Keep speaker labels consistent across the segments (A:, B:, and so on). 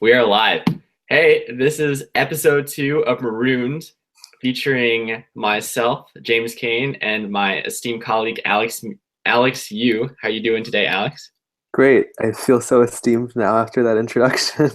A: We are live. Hey, this is episode 2 of Marooned, featuring myself, James Kane, and my esteemed colleague Alex Yu. How you doing today, Alex?
B: Great. I feel so esteemed now after that introduction.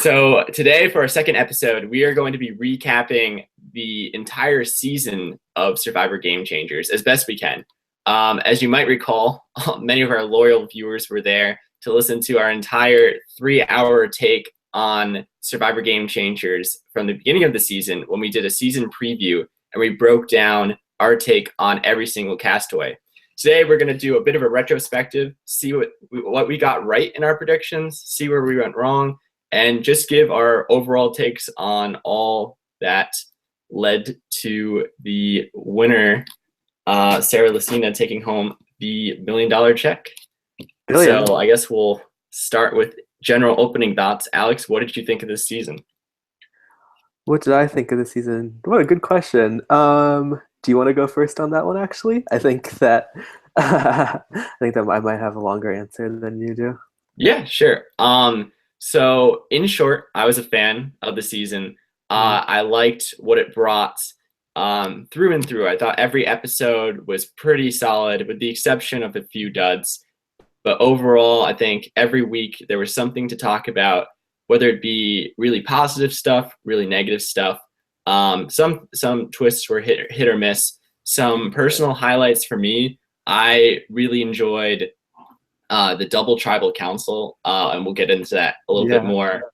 A: So today, for our second episode, we are going to be recapping the entire season of Survivor Game Changers as best we can. As you might recall, many of our loyal viewers were there to listen to our entire 3-hour take on Survivor Game Changers from the beginning of the season when we did a season preview and we broke down our take on every single castaway. Today, we're going to do a bit of a retrospective, see what we got right in our predictions, see where we went wrong, and just give our overall takes on all that led to the winner, Sarah Lucina, taking home the $1 million check.
B: Brilliant.
A: So I guess we'll start with general opening thoughts. Alex, what did you think of this season?
B: What did I think of the season? What a good question. Do you want to go first on that one, actually? I think that I might have a longer answer than you do.
A: Yeah, sure. So in short, I was a fan of the season. I liked what it brought through and through. I thought every episode was pretty solid, with the exception of a few duds. But overall, I think every week there was something to talk about, whether it be really positive stuff, really negative stuff. Some twists were hit or miss. Some personal highlights for me, I really enjoyed the double tribal council, and we'll get into that a little bit more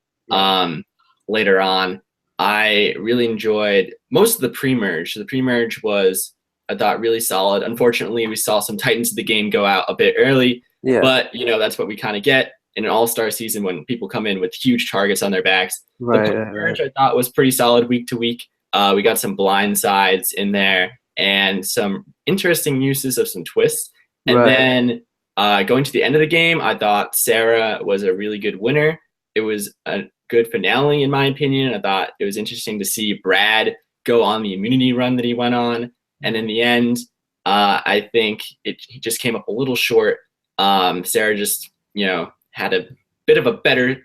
A: later on. I really enjoyed most of the pre-merge. The pre-merge was, I thought, really solid. Unfortunately, we saw some titans of the game go out a bit early, but that's what we kind of get in an all-star season when people come in with huge targets on their backs. The pre-merge I thought was pretty solid week to week. We got some blind sides in there and some interesting uses of some twists. And then going to the end of the game, I thought Sarah was a really good winner. It was a good finale, in my opinion. I thought it was interesting to see Brad go on the immunity run that he went on. And in the end, I think he just came up a little short. Sarah just, had a bit of a better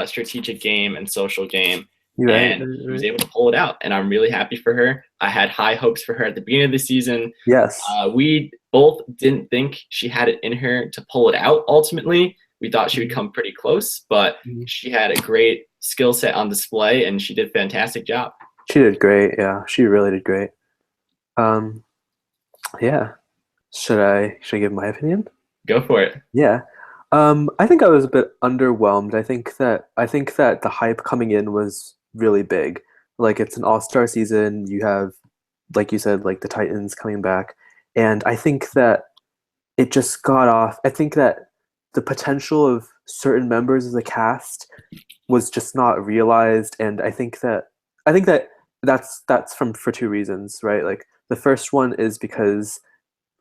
A: strategic game and social game. She was able to pull it out, and I'm really happy for her. I had high hopes for her at the beginning of the season.
B: Yes.
A: We both didn't think she had it in her to pull it out ultimately. We thought she would come pretty close, but she had a great skill set on display, and she did a fantastic job.
B: She did great. Yeah, she really did great. Yeah. Should I give my opinion?
A: Go for it.
B: Yeah. I think I was a bit underwhelmed. I think that the hype coming in was really big. Like, it's an all-star season. You have, like you said, like the Titans coming back. And I think that it just got off. I think that the potential of certain members of the cast was just not realized. And I think that that's for two reasons, right? Like, the first one is because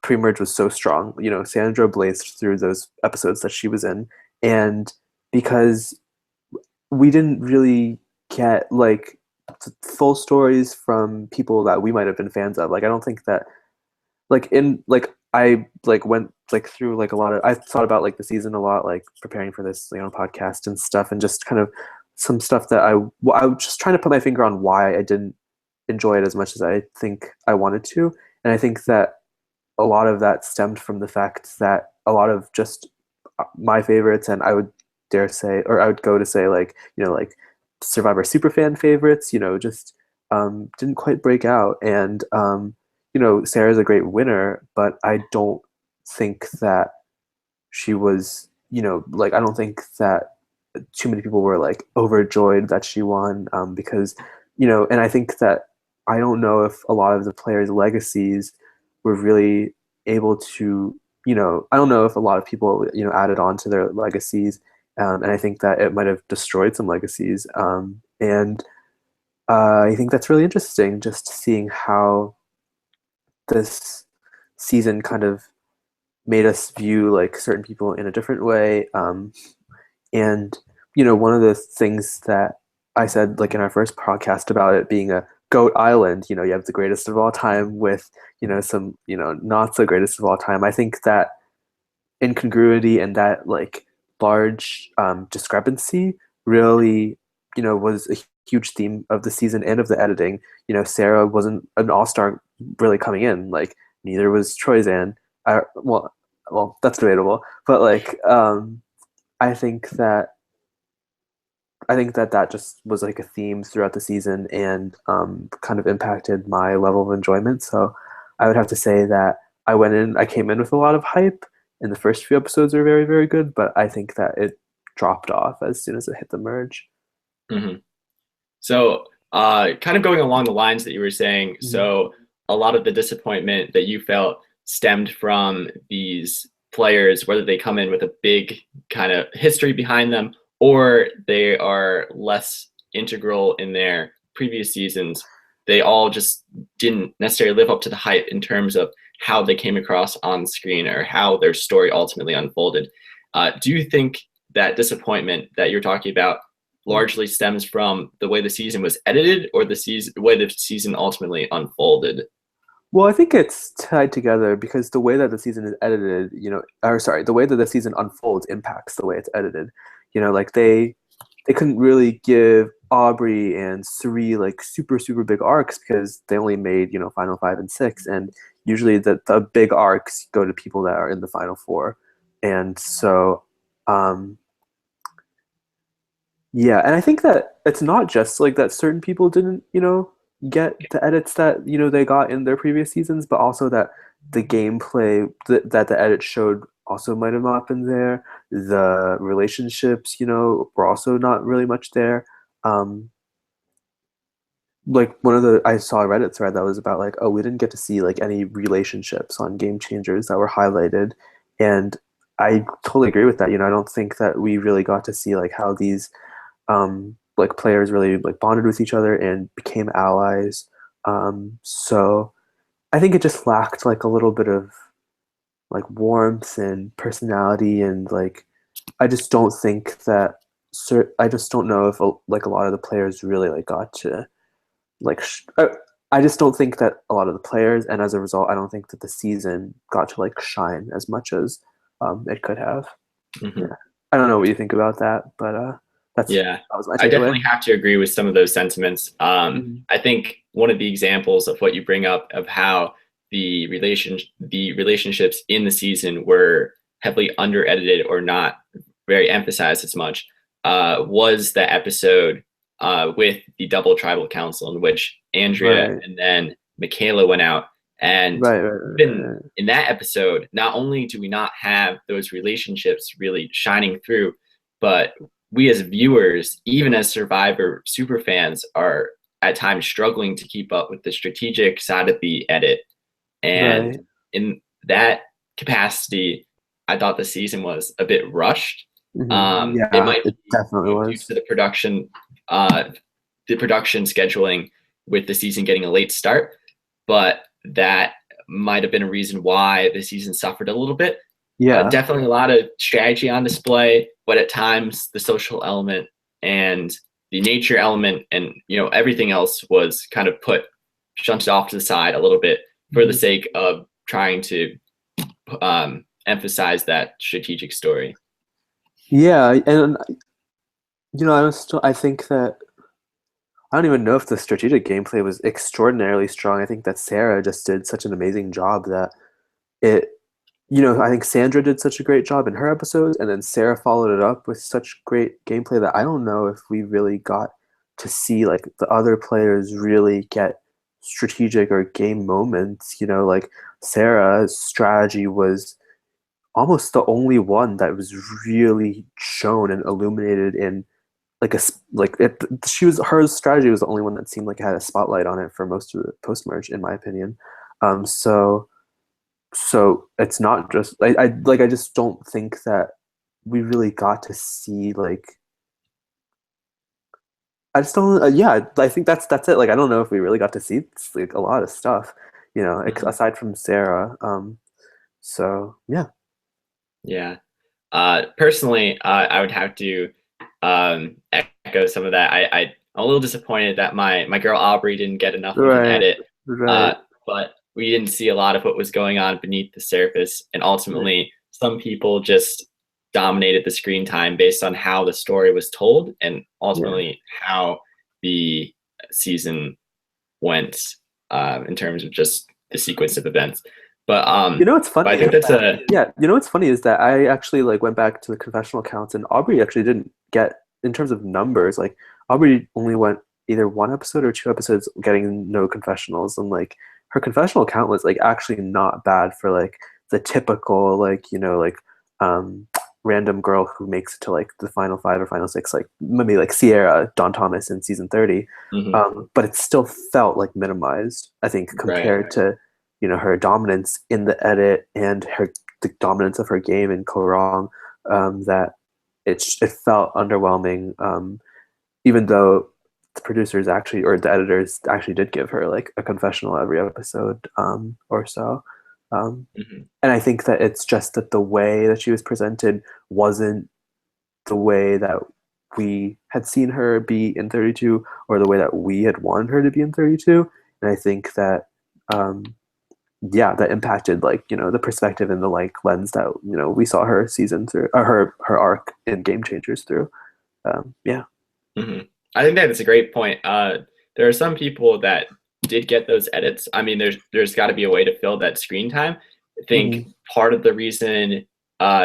B: pre-merge was so strong. Sandra blazed through those episodes that she was in, and because we didn't really get like full stories from people that we might have been fans of. Like, I don't think that I went through a lot of, I thought about the season a lot, like preparing for this podcast and stuff, and just kind of some stuff that I was just trying to put my finger on why I didn't enjoy it as much as I think I wanted to. And I think that a lot of that stemmed from the fact that a lot of just my favorites, and I would dare say, or I would go to say, Survivor superfan favorites, just didn't quite break out. And Sarah's a great winner, but I don't think that she was, I don't think that too many people were overjoyed that she won, because and I think that I don't know if a lot of the players' legacies were really able to, I don't know if a lot of people, added on to their legacies. And I think that it might have destroyed some legacies. And I think that's really interesting, just seeing how this season kind of made us view certain people in a different way. And, one of the things that I said in our first podcast about it being a Goat Island, you have the greatest of all time with, some, not so greatest of all time. I think that incongruity and that large discrepancy really, was a huge theme of the season and of the editing. Sarah wasn't an all-star really coming in. Like neither was Troyzan. Well, that's debatable, but like I think that that just was like a theme throughout the season and kind of impacted my level of enjoyment. So I would have to say that I came in with a lot of hype, and the first few episodes were very, very good, but I think that it dropped off as soon as it hit the merge.
A: Hmm. So, kind of going along the lines that you were saying,
B: Mhm.
A: so a lot of the disappointment that you felt stemmed from these players, whether they come in with a big kind of history behind them or they are less integral in their previous seasons, they all just didn't necessarily live up to the hype in terms of how they came across on screen or how their story ultimately unfolded. Do you think that disappointment that you're talking about largely stems from the way the season was edited or the way the season ultimately unfolded?
B: Well, I think it's tied together because the way that the season is edited, or sorry, the way that the season unfolds impacts the way it's edited. Like they couldn't really give Aubrey and Suri like super super big arcs because they only made final five and six, and usually the big arcs go to people that are in the final four, and so um, yeah, and I think that it's not just like that certain people didn't, get the edits that, they got in their previous seasons, but also that the gameplay that the edit showed also might have not been there. The relationships, were also not really much there. Um, like I saw a Reddit thread that was about like, oh, we didn't get to see like any relationships on Game Changers that were highlighted. And I totally agree with that. I don't think that we really got to see like how these like players really like bonded with each other and became allies. So I think it just lacked like a little bit of like warmth and personality, and like I just don't think that. I just don't know if like a lot of the players really like got to like. I just don't think that a lot of the players, and as a result, I don't think that the season got to like shine as much as it could have.
A: Mhm.
B: Yeah, I don't know what you think about that, but
A: Yeah,
B: that was my
A: I
B: takeaway.
A: definitely have to agree with some of those sentiments.
B: Mhm.
A: I think one of the examples of what you bring up of how the relationships in the season were heavily under edited or not very emphasized as much was the episode with the double tribal council in which Andrea
B: Right,
A: and then Michaela went out. And
B: right, right, right,
A: even
B: right.
A: in that episode, not only do we not have those relationships really shining through, but we as viewers, even as Survivor super fans, are at times struggling to keep up with the strategic side of the edit. And
B: Right.
A: in that capacity, I thought the season was a bit rushed. It
B: Yeah,
A: might
B: it
A: be
B: definitely
A: due
B: was.
A: to uh, the production scheduling with the season getting a late start, but that might have been a reason why the season suffered a little bit.
B: Yeah,
A: Definitely a lot of strategy on display, but at times the social element and the nature element and everything else was kind of shunted off to the side a little bit for the
B: mhm.
A: sake of trying to emphasize that strategic story.
B: Yeah, and I think that I don't even know if the strategic gameplay was extraordinarily strong. I think that Sarah just did such an amazing job that it, I think Sandra did such a great job in her episodes, and then Sarah followed it up with such great gameplay that I don't know if we really got to see like the other players really get strategic or game moments. Like Sarah's strategy was almost the only one that was really shown and illuminated in like like it. She was her strategy was the only one that seemed like it had a spotlight on it for most of the post merge, in my opinion. So it's not just I just don't think that we really got to see like I just don't yeah, I think that's it. Like I don't know if we really got to see like a lot of stuff,
A: Mhm.
B: aside from Sarah. So yeah.
A: Yeah. Personally, I would have to echo some of that. I'm a little disappointed that my girl Aubrey didn't get enough of an
B: Right,
A: edit,
B: right,
A: but we didn't see a lot of what was going on beneath the surface. And
B: right.
A: ultimately, some people just dominated the screen time based on how the story was told and
B: Yeah.
A: ultimately how the season went in terms of just the sequence of events. But
B: You know what's
A: I
B: funny
A: think
B: is
A: that's
B: that
A: a
B: yeah, you know what's funny is that I actually like went back to the confessional counts and Aubrey actually didn't get in terms of numbers, like Aubrey only went either one episode or two episodes getting no confessionals and like her confessional count was like actually not bad for like the typical like, like um random girl who makes it to like the final five or final six, like maybe like Sierra Don Thomas in season 30.
A: mhm,
B: But it still felt like minimized, I think,
A: right.
B: compared to her dominance in the edit and the dominance of her game in Korong, that it felt underwhelming, even though the producers actually or the editors actually did give her like a confessional every episode, or so. um,
A: Mhm.
B: and I think that it's just that the way that she was presented wasn't the way that we had seen her be in 32 or the way that we had wanted her to be in 32. And I think that um, yeah, that impacted like the perspective and the like lens that we saw her season through, or her arc in Game Changers through. Yeah.
A: Mhm. I think that is a great point. There are some people that did get those edits. I mean, there's got to be a way to fill that screen time. I think
B: Hmm.
A: part of the reason,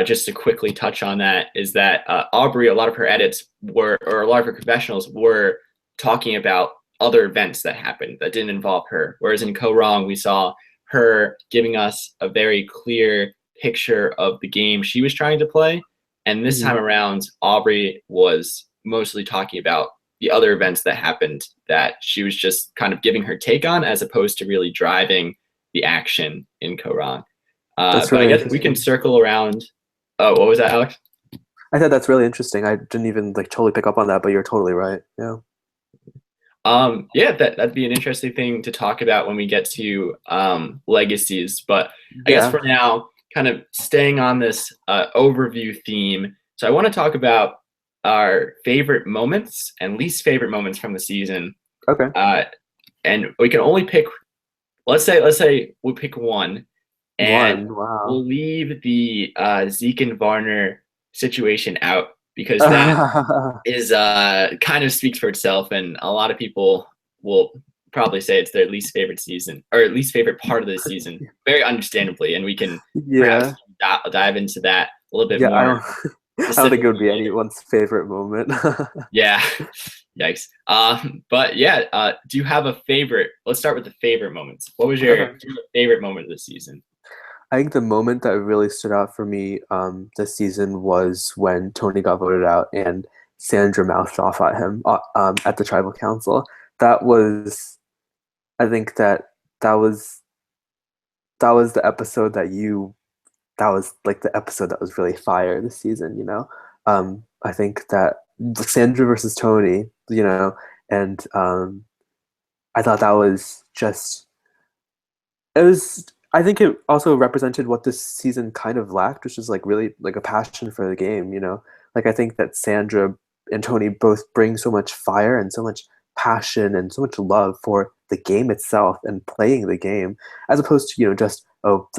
A: just to quickly touch on that, is that Aubrey, a lot of her edits were, or a lot of her confessionals were talking about other events that happened that didn't involve her. Whereas in Co Wrong, we saw her giving us a very clear picture of the game she was trying to play. And this
B: Hmm.
A: time around, Aubrey was mostly talking about the other events that happened that she was just kind of giving her take on as opposed to really driving the action in Koran.
B: That's
A: But I
B: really
A: guess we can
B: interesting.
A: circle around. Oh, what was that, Alex?
B: I thought that's really interesting. I didn't even like totally pick up on that, but you're totally right. Yeah.
A: Yeah, that'd be an interesting thing to talk about when we get to legacies. But I guess
B: Yeah.
A: for now, kind of staying on this overview theme. So I want to talk about our favorite moments and least favorite moments from the season.
B: Okay.
A: Uh, and we can only pick. Let's say we'll pick one, and
B: One. Wow.
A: we'll leave the Zeke and Varner situation out because that is kind of speaks for itself, and a lot of people will probably say it's their least favorite season or least favorite part of the season, very understandably, and we can perhaps
B: Yeah.
A: dive into that a little bit
B: Yeah. I
A: more
B: don't. I don't think it
A: specifically
B: would be
A: later.
B: anyone's favorite moment.
A: Yeah, yikes. But yeah, do you have a favorite? Let's start with the favorite moments. What was your
B: Okay.
A: favorite moment of the season?
B: I think the moment that really stood out for me this season was when Tony got voted out and Sandra mouthed off at him at the tribal council. That was, I think that was that was the episode that was like the episode that was really fire this season. I think that Sandra versus Tony, and I thought that was just it was I think it also represented what this season kind of lacked, which is like really like a passion for the game. Like I think that Sandra and Tony both bring so much fire and so much passion and so much love for the game itself and playing the game, as opposed to just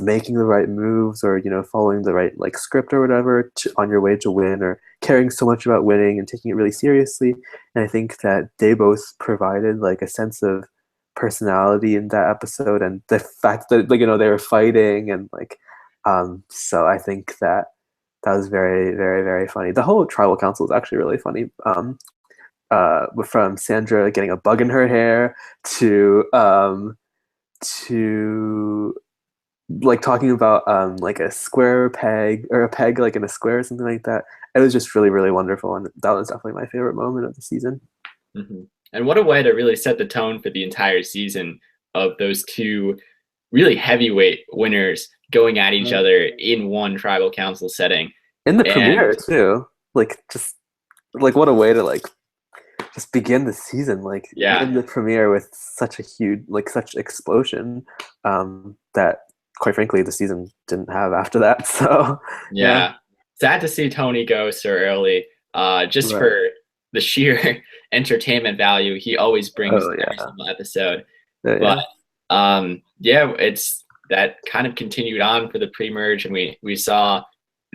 B: making the right moves or following the right like script or whatever on your way to win, or caring so much about winning and taking it really seriously. And I think that they both provided like a sense of personality in that episode, and the fact that like they were fighting and like so I think that that was very very very funny. The whole tribal council is actually really funny, from Sandra getting a bug in her hair to like talking about like a square peg or a peg like in a square or something like that. It was just really really wonderful, and that was definitely my favorite moment of the season.
A: Hmm. And what a way to really set the tone for the entire season of those two really heavyweight winners going at each
B: Right.
A: other in one tribal council setting.
B: In the
A: And
B: premiere too, like just like what a way to like just begin the season like
A: yeah,
B: in the premiere with such a huge like such explosion, that quite frankly the season didn't have after that. So yeah.
A: yeah. Sad to see Tony go so early, just
B: Right.
A: for the sheer entertainment value he always brings
B: Oh
A: every
B: yeah.
A: single episode. But
B: Yeah.
A: yeah, it's that kind of continued on for the pre-merge, and we saw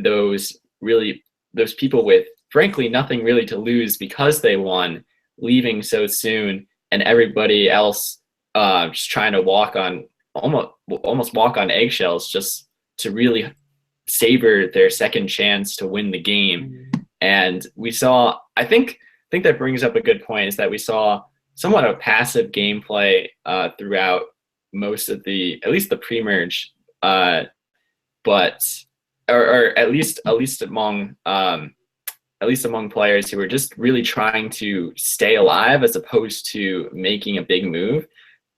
A: those really those people with frankly nothing really to lose because they won, leaving so soon, and everybody else just trying to walk on almost walk on eggshells just to really savor their second chance to win the game. And we saw, I think that brings up a good point, is that we saw somewhat of passive gameplay throughout most of at least the pre-merge, but or at least among players who were just really trying to stay alive as opposed to making a big move.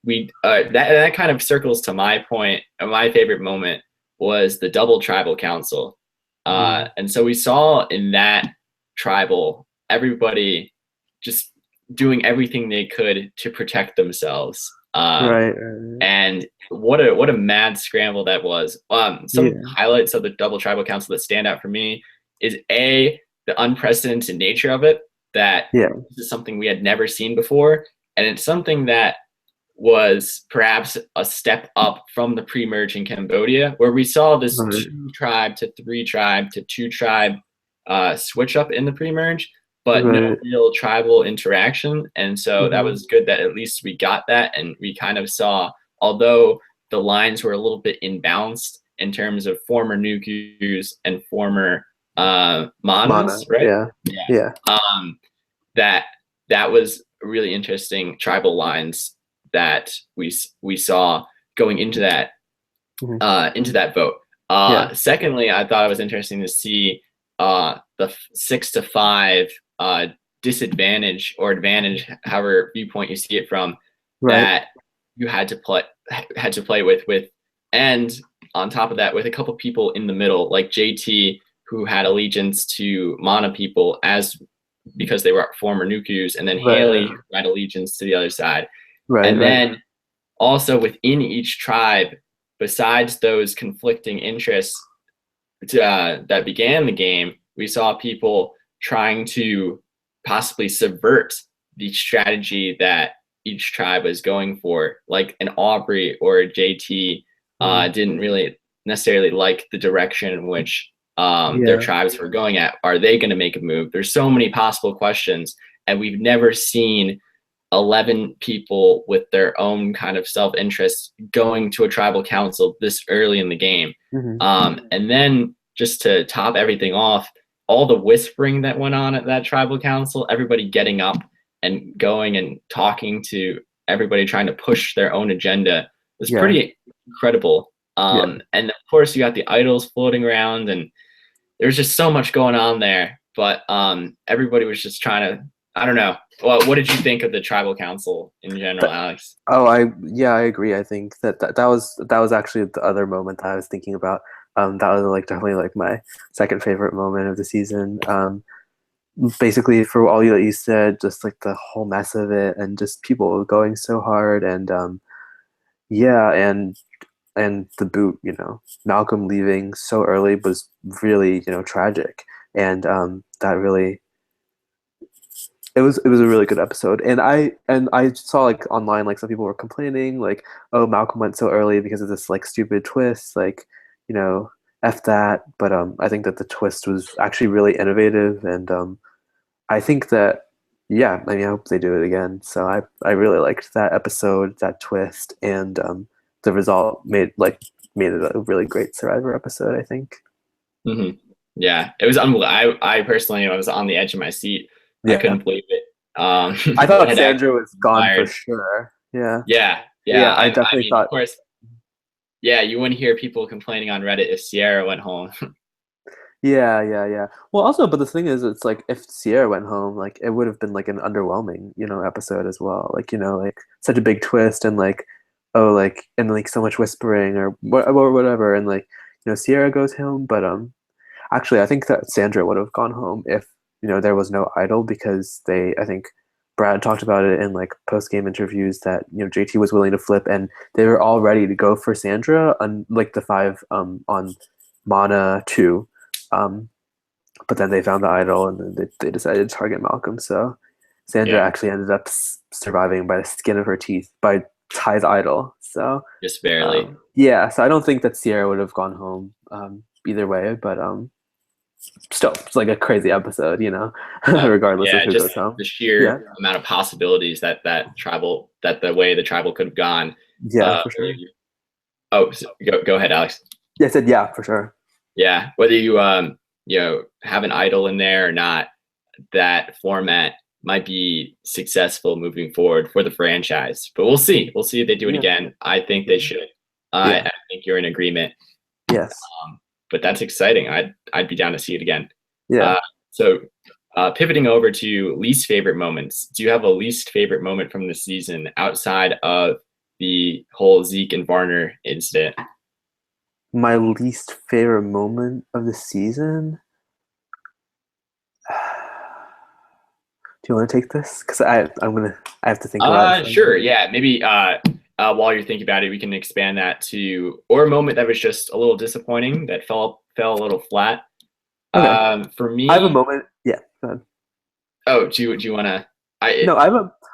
A: That kind of circles to my point. My favorite moment was the double tribal council, and so we saw in that tribal everybody just doing everything they could to protect themselves.
B: Right.
A: And what a mad scramble that was. Some highlights of the double tribal council that stand out for me is the unprecedented nature of it. That this is something we had never seen before, and it's something that was perhaps a step up from the pre-merge in Cambodia, where we saw this 2-tribe to 3-tribe to 2-tribe switch up in the pre-merge, but no real tribal interaction. And so that was good that at least we got that, and we kind of saw, although the lines were a little bit imbalanced in terms of former Nukus and former Manas, right?
B: Yeah.
A: That was really interesting tribal lines that we saw going into that vote. Secondly, I thought it was interesting to see the 6-5 disadvantage or advantage, however viewpoint you see it from, that you had to play with, and on top of that, with a couple people in the middle, like JT, who had allegiance to Mana people because they were former Nukus, and then Haley, who had allegiance to the other side. Then also within each tribe, besides those conflicting interests that began the game, we saw people trying to possibly subvert the strategy that each tribe was going for. Like an Aubrey or a JT didn't really necessarily like the direction in which their tribes were going at. Are they going to make a move? There's so many possible questions, and we've never seen 11 people with their own kind of self-interest going to a tribal council this early in the game. And then just to top everything off, all the whispering that went on at that tribal council, everybody getting up and going and talking to everybody, trying to push their own agenda, was pretty incredible. And of course you got the idols floating around, and there was just so much going on there, but everybody was just trying to, I don't know. Well, what did you think of the tribal council in general, Alex?
B: I agree. I think that was actually the other moment that I was thinking about. That was definitely my second favorite moment of the season. Basically, for all that you said, just the whole mess of it, and just people going so hard, and and the boot, Malcolm leaving so early was really tragic, and that really. It was a really good episode, and I saw online some people were complaining oh, Malcolm went so early because of this stupid twist, F that. But I think that the twist was actually really innovative, and I think that I hope they do it again. So I really liked that episode, that twist, and the result made it a really great Survivor episode, I think.
A: Yeah, it was unbelievable. I personally was on the edge of my seat. I couldn't believe it.
B: I thought Sandra was gone for sure.
A: Yeah.
B: I definitely thought.
A: Of course, you wouldn't hear people complaining on Reddit if Sierra went home.
B: Yeah. Well, also, but the thing is, it's if Sierra went home, it would have been an underwhelming, episode as well. Such a big twist, and and so much whispering or whatever, and Sierra goes home, but actually, I think that Sandra would have gone home if there was no idol, because I think Brad talked about it in post-game interviews that JT was willing to flip, and they were all ready to go for Sandra on the 5 on Mana 2, but then they found the idol, and then they decided to target Malcolm. So Sandra actually ended up surviving by the skin of her teeth by Ty's idol. So
A: just barely.
B: So I don't think that Sierra would have gone home either way, but still it's like a crazy episode,
A: Oh,
B: regardless of
A: yeah,
B: who
A: just
B: goes home.
A: the
B: Yeah,
A: sheer amount of possibilities that the way the tribal could have gone.
B: yeah,
A: Uh,
B: for
A: whether
B: sure.
A: you, oh, go ahead, Alex.
B: Yeah, I said yeah, for sure.
A: Yeah, whether you have an idol in there or not, that format might be successful moving forward for the franchise. But we'll see. We'll see if they do it
B: Yeah,
A: again. I think they should.
B: yeah,
A: I think you're in agreement.
B: yes,
A: But that's exciting. I'd be down to see it again.
B: yeah.
A: Uh, so pivoting over to least favorite moments. Do you have a least favorite moment from the season outside of the whole Zeke and Varner incident?
B: My least favorite moment of the season. Do you want to take this? Because I have to think about it.
A: Sure. Yeah. Maybe while you're thinking about it, we can expand that to or a moment that was just a little disappointing that fell a little flat.
B: Okay,
A: For
B: I have a
A: me,
B: moment. Yeah, go ahead.
A: oh, do you want to? I
B: No, I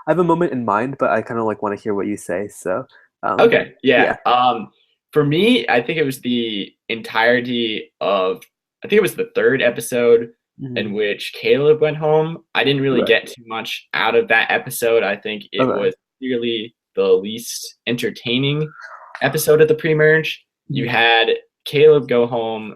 B: have a moment in mind, but I kind of like want to hear what you say. So,
A: Okay, yeah.
B: yeah.
A: For me, I think it was the entirety of, I think it was the third episode in
B: Mhm.
A: which Caleb went home. I didn't really
B: Right.
A: get too much out of that episode. I think it
B: Okay.
A: was clearly the least entertaining episode of the pre-merge. You
B: Mhm.
A: had Caleb go home,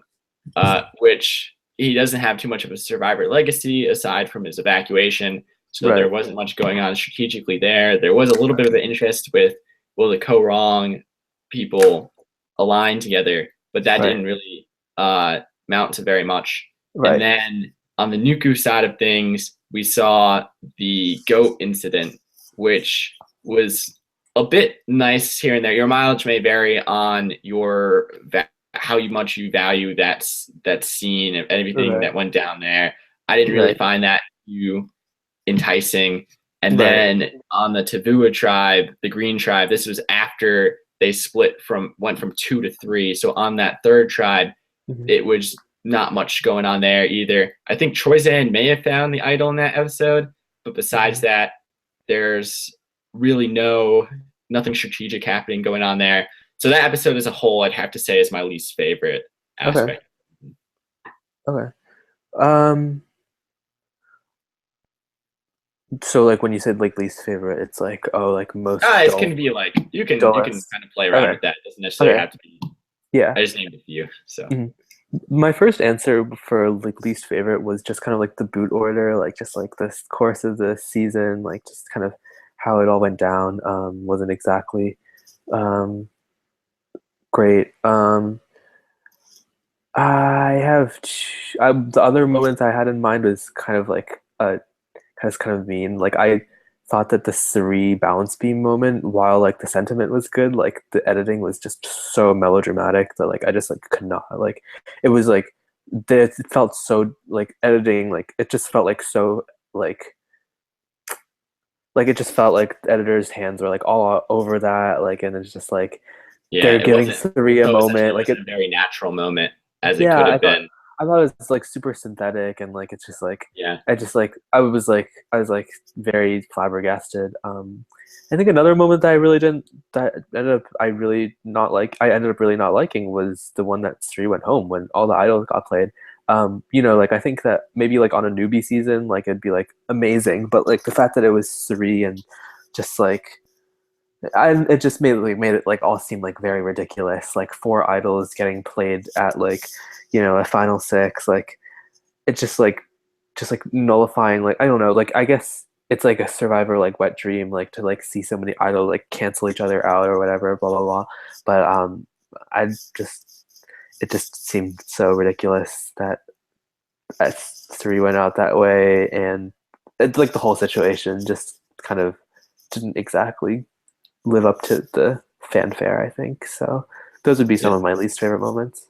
A: which he doesn't have too much of a survivor legacy aside from his evacuation. So there
B: Right.
A: wasn't much going on strategically there. There was a little bit of an interest with will the co-wrong people align together, but that
B: Right.
A: didn't really uh, mount to very much. And
B: Right.
A: then on the Nuku side of things, we saw the goat incident, which was a bit nice here and there. Your mileage may vary on how much you value that scene and everything
B: Right.
A: that went down there. I didn't really
B: Right.
A: find that too enticing. And
B: Right.
A: then on the Tavua tribe, the Green tribe, this was after they went from 2 to 3. So on that third tribe,
B: Mhm.
A: it was not much going on there either. I think Troyzan may have found the idol in that episode, but besides
B: Mhm.
A: that, there's really nothing strategic happening going on there. So that episode as a whole, I'd have to say is my least favorite
B: Okay.
A: aspect.
B: Okay. Um. So like when you said like least favorite, it's like like most
A: It can be like you can
B: dullest.
A: kind of play around
B: Okay.
A: with that. It doesn't necessarily
B: Okay.
A: have to be.
B: Yeah.
A: I just named a few. So
B: Mhm. My first answer for like least favorite was just kind of like the boot order, like just like the course of the season, like just kind of how it all went down. Wasn't exactly um, great. The other moments I had in mind was kind of like kind of mean. Like I thought that the Suri balance beam moment, while like the sentiment was good, like the editing was just so melodramatic that like I just like could not like it was like it felt so like editing like it just felt like so like it just felt like the editor's hands were like all over that like and it's just like
A: yeah,
B: they're
A: it
B: giving
A: wasn't.
B: Suri a
A: So essentially,
B: moment
A: it
B: like
A: wasn't
B: it
A: a very natural moment as it
B: yeah,
A: could have been.
B: I thought it was like super synthetic and like it's just like
A: Yeah,
B: I was like very flabbergasted. I think another moment that I ended up really not liking was the one that Sri went home when all the idols got played. Like I think that maybe like on a newbie season, like it'd be like amazing, but like the fact that it was Sri and just like it just made it like all seem like very ridiculous. Like four idols getting played at like, a final six. Like it's just like nullifying. Like I don't know. Like I guess it's like a Survivor like wet dream. Like to like see so many idols like cancel each other out or whatever. Blah blah blah. But I just it just seemed so ridiculous that three went out that way, and it's like the whole situation just kind of didn't exactly live up to the fanfare, I think. So those would be some
A: yeah,
B: of my least favorite moments.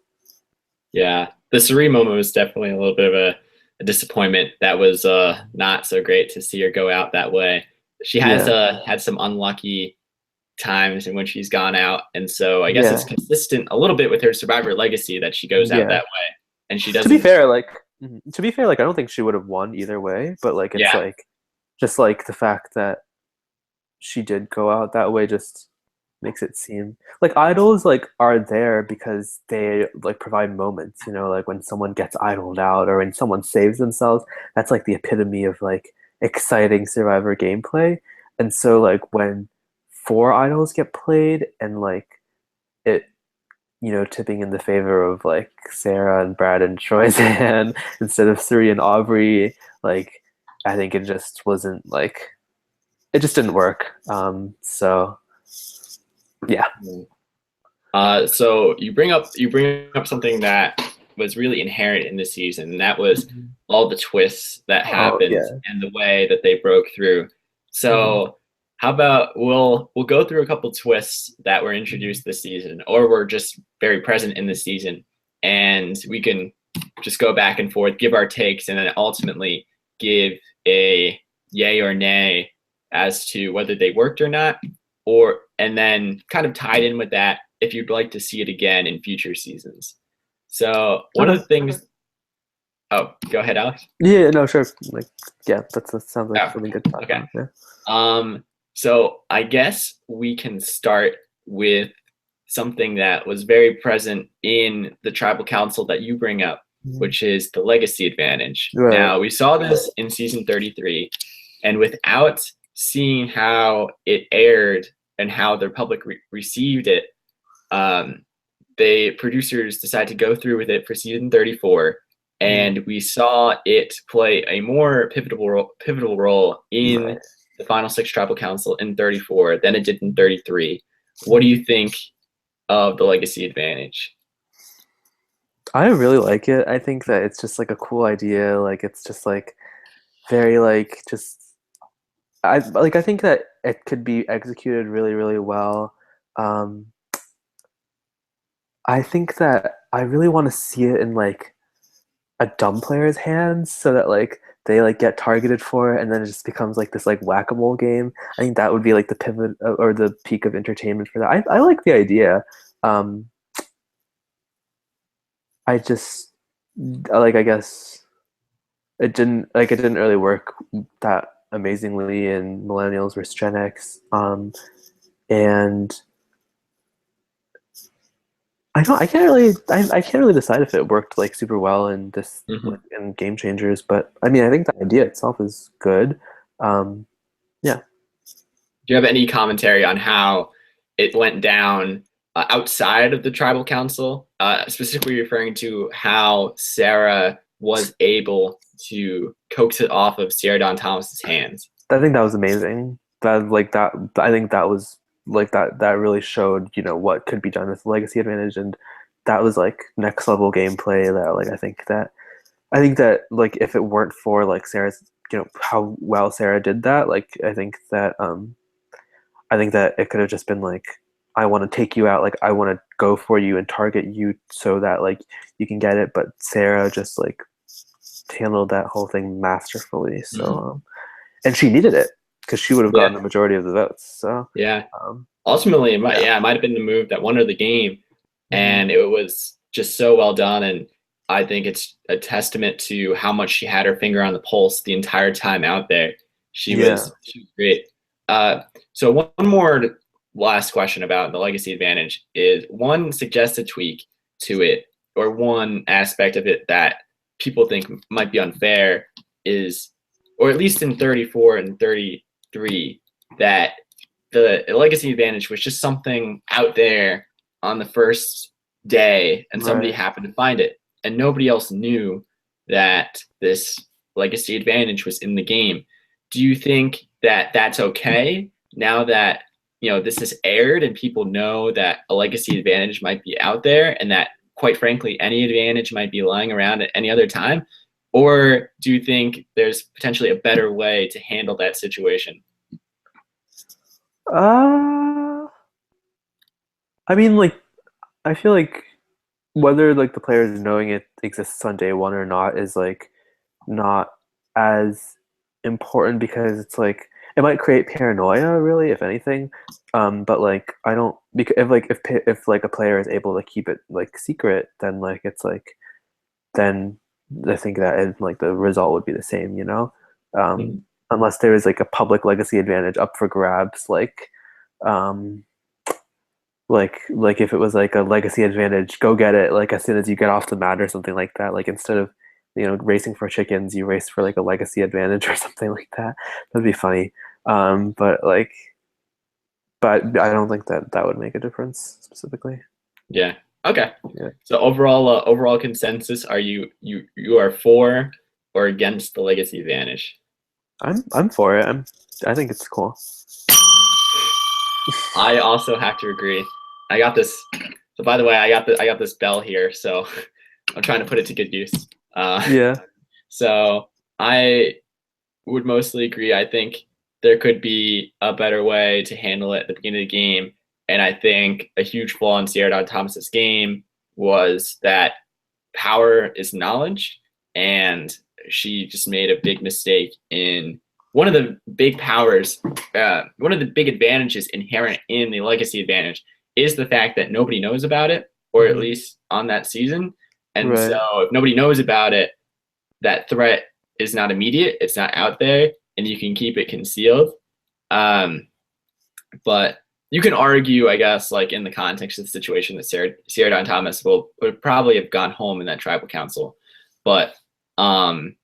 A: yeah. The Suri moment was definitely a little bit of a disappointment. That was not so great to see her go out that way. She has
B: Yeah.
A: had some unlucky times in which she's gone out, and so I guess it's
B: Yeah.
A: consistent a little bit with her Survivor legacy that she goes out
B: Yeah.
A: that way, and she
B: To be
A: doesn't.
B: fair, like I don't think she would have won either way, but like it's
A: Yeah,
B: like just like the fact that she did go out that way just makes it seem like idols like are there because they like provide moments, you know, like when someone gets idled out or when someone saves themselves, that's like the epitome of like exciting survivor gameplay. And so like when four idols get played and like it, you know, tipping in the favor of like Sarah and Brad and Troy's hand instead of Suri and Aubrey, like I think it just wasn't like it just didn't work. So yeah.
A: So you bring up something that was really inherent in this season, and that was
B: Mhm.
A: all the twists that
B: Oh
A: happened
B: yeah.
A: and the way that they broke through.
B: Mhm.
A: So how about we'll go through a couple twists that were
B: Mhm.
A: introduced this season, or were just very present in this season, and we can just go back and forth, give our takes, and then ultimately give a yay or nay as to whether they worked or not, or and then kind of tied in with that if you'd like to see it again in future seasons. So one of
B: Okay.
A: the things. Oh, go ahead, Alex.
B: Yeah, no, sure. Like, yeah, that sounds like
A: Oh,
B: something good to talk
A: okay.
B: about. Yeah.
A: So I guess we can start with something that was very present in the tribal council that you bring up,
B: Mhm.
A: which is the legacy advantage.
B: Right.
A: Now, we saw this in season 33, and without seeing how it aired and how the public received it, um, the producers decided to go through with it for season 34,
B: Mhm.
A: and we saw it play a more pivotal role in
B: Right.
A: the final six tribal council in 34 than it did in 33. What do
B: Mhm.
A: you think of the legacy advantage?
B: I really like it. I think that it's just like a cool idea. Like, it's just like very like just I think that it could be executed really, really well. Um, I think that I really want to see it in like a dumb player's hands so that like they like get targeted for it and then it just becomes like this like whack-a-mole game. I think that would be like the pivot or the peak of entertainment for that. I like the idea. Um, I just like I guess it didn't really work that amazingly in Millennials versus Gen X. And I can't really decide if it worked like super well in this
A: Mm-hmm.
B: like in Game Changers, but I mean I think the idea itself is good. Um, yeah.
A: Do you have any commentary on how it went down outside of the tribal council, specifically referring to how Sarah was able to coax it off of Sierra Don Thomas's hands?
B: I think that was amazing. That like that I think that was like that really showed, you know, what could be done with the legacy advantage and that was like next level gameplay that like I think that like if it weren't for like Sarah's, you know, how well Sarah did that, like I think that it could have just been like I want to take you out, like I want to go for you and target you so that like you can get it, but Sarah just like handled that whole thing masterfully. So
A: Mm-hmm.
B: and she needed it because she would have
A: Yeah,
B: gotten the majority of the votes. So,
A: yeah.
B: um,
A: Ultimately,
B: yeah.
A: it might have been the move that won her the game,
B: Mhm.
A: and it was just so well done. And I think it's a testament to how much she had her finger on the pulse the entire time out there.
B: Yeah.
A: She was great. Uh, so one more last question about the legacy advantage is one suggested tweak to it, or one aspect of it that people think might be unfair is, or at least in 34 and 33, that the legacy advantage was just something out there on the first day and somebody
B: Right.
A: happened to find it and nobody else knew that this legacy advantage was in the game. Do you think that that's okay now that this has aired and people know that a legacy advantage might be out there and that quite frankly any advantage might be lying around at any other time? Or do you think there's potentially a better way to handle that situation?
B: Uh, I mean, like, I feel like whether like the players knowing it exists on day one or not is like not as important because it's like it might create paranoia, really, if anything. But like I don't because if like a player is able to keep it like secret, then like it's like then I think that like the result would be the same, you know, um,
A: Mhm.
B: unless there is like a public legacy advantage up for grabs, like um, like if it was like a legacy advantage, go get it like as soon as you get off the mat or something like that. Like instead of racing for chickens, you race for like a legacy advantage or something like that. That'd be funny. But like, but I don't think that that would make a difference specifically.
A: Yeah. Okay.
B: Yeah,
A: So overall consensus, are you are for or against the legacy advantage?
B: I'm for it. I think it's cool.
A: I also have to agree. I got this. So by the way, I got this bell here, so I'm trying to put it to good use.
B: Yeah,
A: So I would mostly agree. I think there could be a better way to handle it at the beginning of the game. And I think a huge flaw in Sierra Thomas's game was that power is knowledge. And she just made a big mistake in one of the big powers, one of the big advantages inherent in the legacy advantage is the fact that nobody knows about it, or at
B: hmm,
A: least on that season. And so
B: right.
A: if nobody knows about it, that threat is not immediate, it's not out there, and you can keep it concealed. Um, but you can argue, I guess, like in the context of the situation that Sierra Don Thomas would probably have gone home in that tribal council. But um,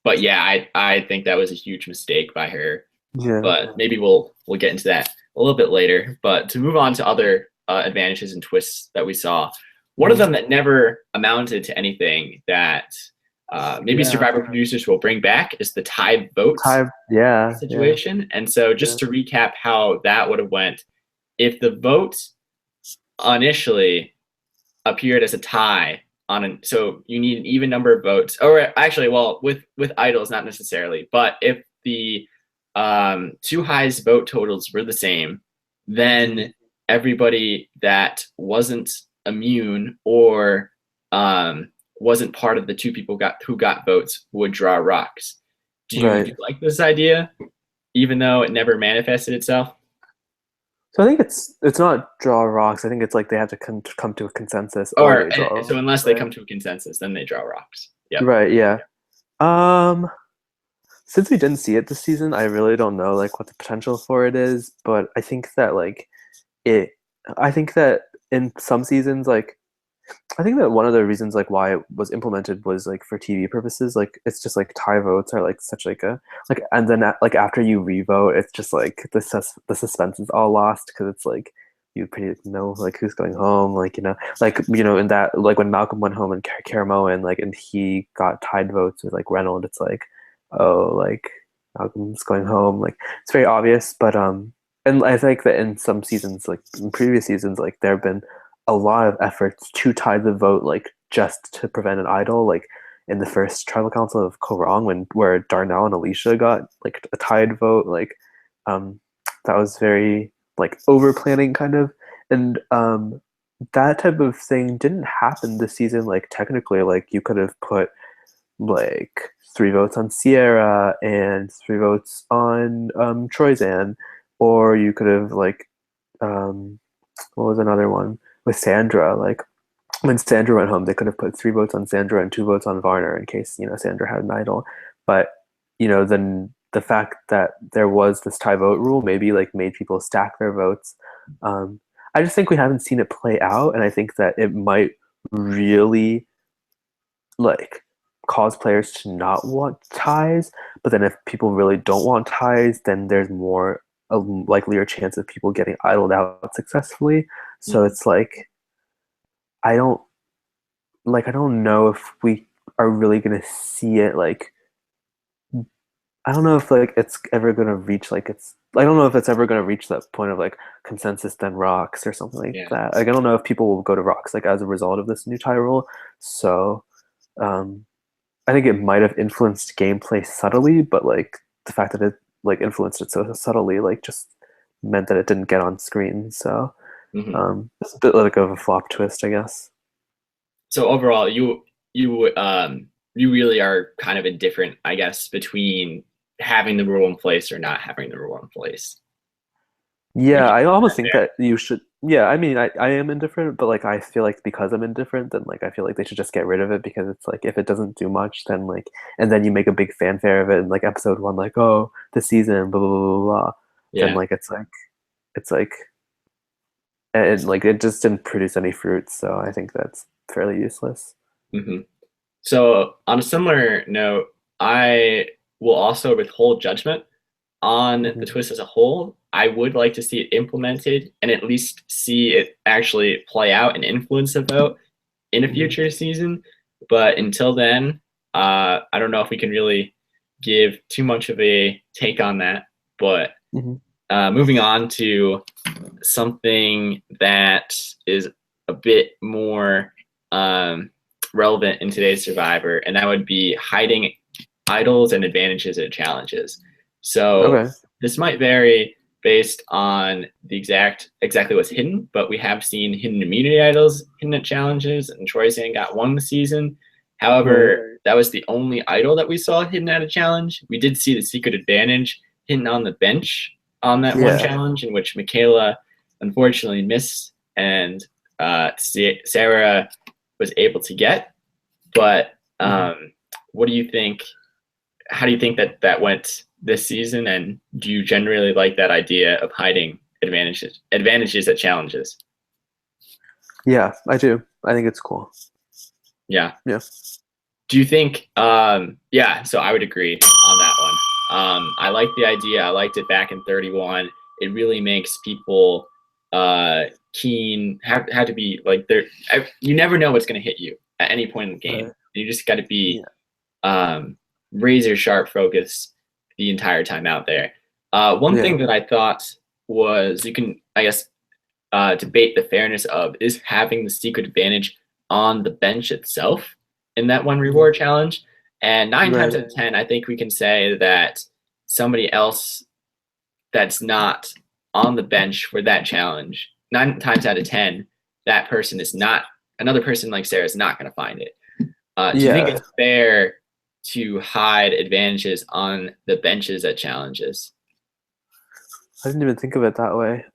A: but yeah, I think that was a huge mistake by her.
B: Yeah,
A: But maybe we'll get into that a little bit later. But to move on to other advantages and twists that we saw, one of
B: hmm,
A: them that never amounted to anything that maybe
B: yeah.
A: Survivor producers will bring back is the tied votes
B: Time. Yeah, yeah,
A: situation. And so
B: yeah.
A: just to recap how that would have went, if the vote initially appeared as a tie on an so you need an even number of votes, or actually, well, with idols not necessarily, but if the two highest vote totals were the same, then everybody that wasn't immune or wasn't part of the two people who got votes would draw rocks. Do
B: Right.
A: you like this idea, even though it never manifested itself?
B: So I think it's not draw rocks. I think it's like they have to come to a consensus or
A: Or
B: they draw
A: so
B: rocks,
A: unless they
B: right?
A: come to a consensus, then they draw rocks. Yep.
B: Right, yeah. Um, since we didn't see it this season, I really don't know like what the potential for it is, but I think that like it I think that in some seasons like I think that one of the reasons like why it was implemented was like for TV purposes. Like it's just like tie votes are like such like a like and then like after you revote, it's just like the suspense is all lost because it's like you pretty know like who's going home. Like in that like when Malcolm went home and Caramo and he got tied votes with like Reynolds, it's like oh like Malcolm's going home. Like it's very obvious, but and I think that in some seasons like in previous seasons like there have been a lot of efforts to tie the vote, like just to prevent an idol, like in the first tribal council of Korong, where Darnell and Alicia got like a tied vote, like um, that was very like over planning kind of, and that type of thing didn't happen this season. Like technically, like you could have put like 3 votes on Sierra and 3 votes on Troyzan, or you could have like um, what was another one with Sandra? Like when Sandra went home, they could have put 3 votes on Sandra and 2 votes on Varner in case Sandra had an idol. But then the fact that there was this tie vote rule maybe like made people stack their votes. Um, I just think we haven't seen it play out, and I think that it might really like cause players to not want ties. But then if people really don't want ties, then there's more a likelier chance of people getting idled out successfully. So
A: Mhm.
B: it's like I don't I don't know if we are really gonna see it like I don't know if like it's ever gonna reach like it's I don't know if it's ever gonna reach that point of like consensus then rocks or something like
A: Yeah.
B: that. Like I don't know if people will go to rocks like as a result of this new tie rule. So um I think it might have influenced gameplay subtly, but like the fact that it like influenced it so subtly like just meant that it didn't get on screen. So
A: Hmm.
B: it's a bit like of a flop twist, I guess.
A: So overall, you really are kind of indifferent, I guess, between having the rule in place or not having the rule in place. Would
B: Yeah,
A: you
B: I
A: say
B: almost
A: that
B: think
A: fair?
B: that you should. Yeah, I mean, I am indifferent, but like I feel like because I'm indifferent, then like I feel like they should just get rid of it because it's like if it doesn't do much, then like and then you make a big fanfare of it in like episode one, like this season, blah blah blah blah, blah, then
A: Yeah.
B: like it's like and like it just didn't produce any fruits. So I think that's fairly useless.
A: Hmm. So on a similar note, I will also withhold judgment on the
B: Hmm.
A: twist as a whole. I would like to see it implemented and at least see it actually play out and influence the vote in a
B: Hmm.
A: future season. But until then, I don't know if we can really give too much of a take on that. But
B: Hmm.
A: moving on to something that is a bit more relevant in today's Survivor, and that would be hiding idols and advantages and challenges. So
B: Okay.
A: this might vary based on the exactly what's hidden, but we have seen hidden immunity idols, hidden at challenges, and Troy Zane got one this season.
B: Right.
A: However, that was the only idol that we saw hidden at a challenge. We did see the secret advantage hidden on the bench on that one
B: Yeah.
A: challenge, in which Michaela unfortunately missed and Sarah was able to get. But
B: Hmm.
A: what do you think? How do you think that that went this season? And do you generally like that idea of hiding advantages at challenges?
B: Yeah, I do. I think it's cool.
A: Yeah.
B: Yeah.
A: Do you think? Yeah. So I would agree on that one. I like the idea. I liked it back in 31. It really makes people keen. Have to be like there. You never know what's going to hit you at any point in the game.
B: Right.
A: You just got to be
B: Yeah.
A: um, razor sharp focus the entire time out there. One
B: Yeah.
A: thing that I thought was you can, I guess, debate the fairness of is having the secret advantage on the bench itself in that one
B: Mhm.
A: reward challenge. And nine times
B: Right.
A: out of 10, I think we can say that somebody else that's not on the bench for that challenge, 9 times out of 10, that person is not, another person like Sarah is not going to find it. Do you think
B: Yeah.
A: it's fair to hide advantages on the benches at challenges?
B: I didn't even think of it that way.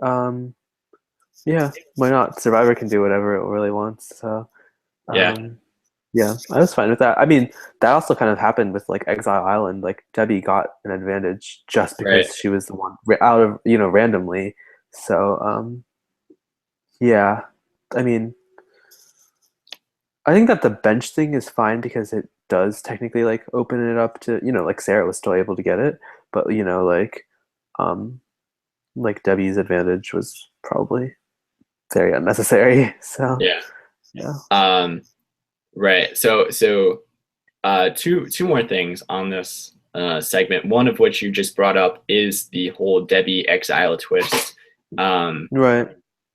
B: Yeah, why not? Survivor can do whatever it really wants. So,
A: Yeah,
B: um, yeah, I was fine with that. I mean, that also kind of happened with like Exile Island. Like Debbie got an advantage just
A: right.
B: because she was the one out of randomly. So, yeah, I mean, I think that the bench thing is fine because it does technically like open it up to like Sarah was still able to get it, but um, like Debbie's advantage was probably very unnecessary. So
A: Yeah.
B: yeah.
A: Um, right. Two more things on this segment. One of which you just brought up is the whole Debbie exile twist. Um,
B: Right.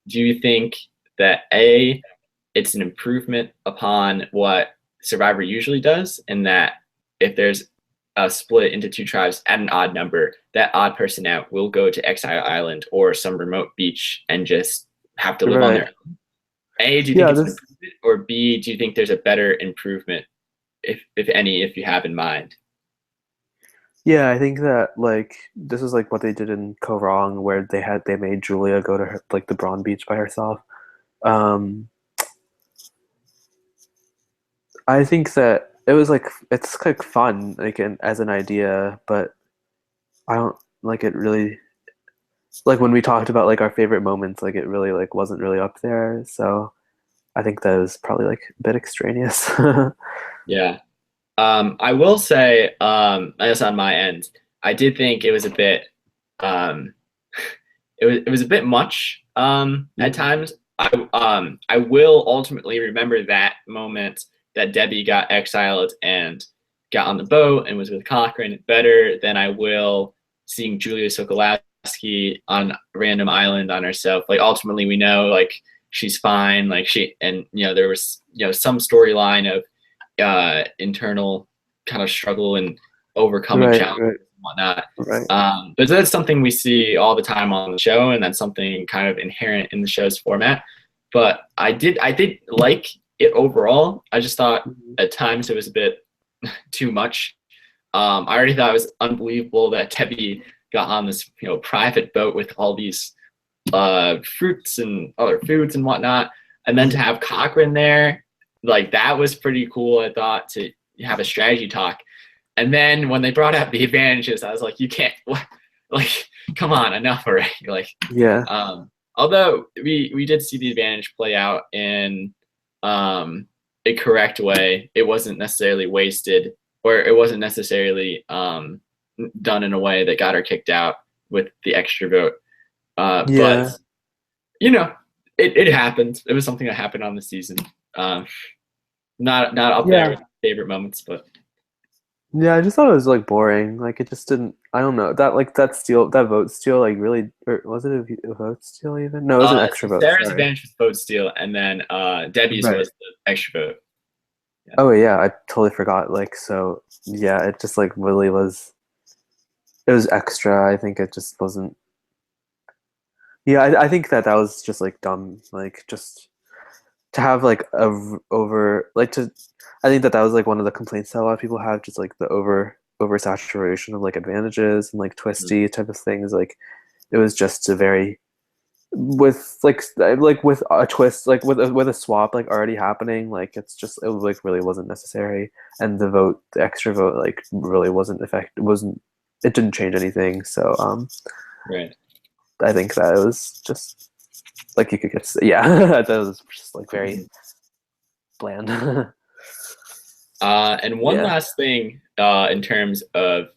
A: do you think that A, it's an improvement upon what Survivor usually does, and that if there's a split into two tribes at an odd number, that odd person out will go to Exile Island or some remote beach and just have to live on their
B: Right.
A: own? A, do you think
B: Yeah,
A: it's an
B: this
A: improvement, or B, do you think there's a better improvement, if any, if you have in mind?
B: yeah, I think that like this is like what they did in Korong where they made Julia go to like the Braun Beach by herself. Um I think that it was like it's like fun like as an idea, but I don't like it really like when we talked about like our favorite moments, like it really like wasn't really up there. So I think that was probably like a bit extraneous.
A: Yeah. I will say, I guess on my end, I did think it was a bit, um, it was a bit much at
B: Mhm.
A: times. I will ultimately remember that moment that Debbie got exiled and got on the boat and was with Cochrane better than I will seeing Julia Sokolowski on a random island on herself. Like ultimately, we know like she's fine. Like there was some storyline of internal kind of struggle and overcoming
B: Right,
A: challenges
B: right,
A: and whatnot.
B: right.
A: But that's something we see all the time on the show, and that's something kind of inherent in the show's format. But I did like it overall. I just thought
B: Mhm.
A: at times it was a bit too much. I already thought it was unbelievable that Debbie got on this private boat with all these fruits and other foods and whatnot, and then to
B: Mhm.
A: have Cochrane there, like that was pretty cool. I thought to have a strategy talk, and then when they brought up the advantages, I was like, you can't, what? Like, come on, enough already. Like,
B: Yeah.
A: um, although we did see the advantage play out in a correct way, it wasn't necessarily wasted, or it wasn't necessarily done in a way that got her kicked out with the extra vote. But
B: Yeah,
A: you know, it happened. It was something that happened on the season. Um, not up there
B: yeah,
A: with favorite moments, but
B: yeah. I just thought it was like boring. Like it just didn't. I don't know that like that vote steal like really or was it a vote steal even? No, it was an extra
A: so
B: vote.
A: Sarah's
B: Sorry.
A: advantage was vote steal, and then Debbie's
B: Right.
A: was the extra vote. Yeah.
B: Oh yeah, I totally forgot. Like so, yeah. It just like really was. It was extra. I think it just wasn't. Yeah, I think that was just like dumb. Like just to have like over like to I think that was like one of the complaints that a lot of people have, just like the oversaturation of like advantages and like
A: Mhm.
B: twisty type of things. Like it was just a very like with a twist, like with a swap like already happening, like it's just it like really wasn't necessary. And the extra vote like really wasn't effect wasn't it didn't change anything. So
A: Right.
B: I think that it was just like you could get yeah that was just like very bland.
A: And one
B: Yeah.
A: last thing in terms of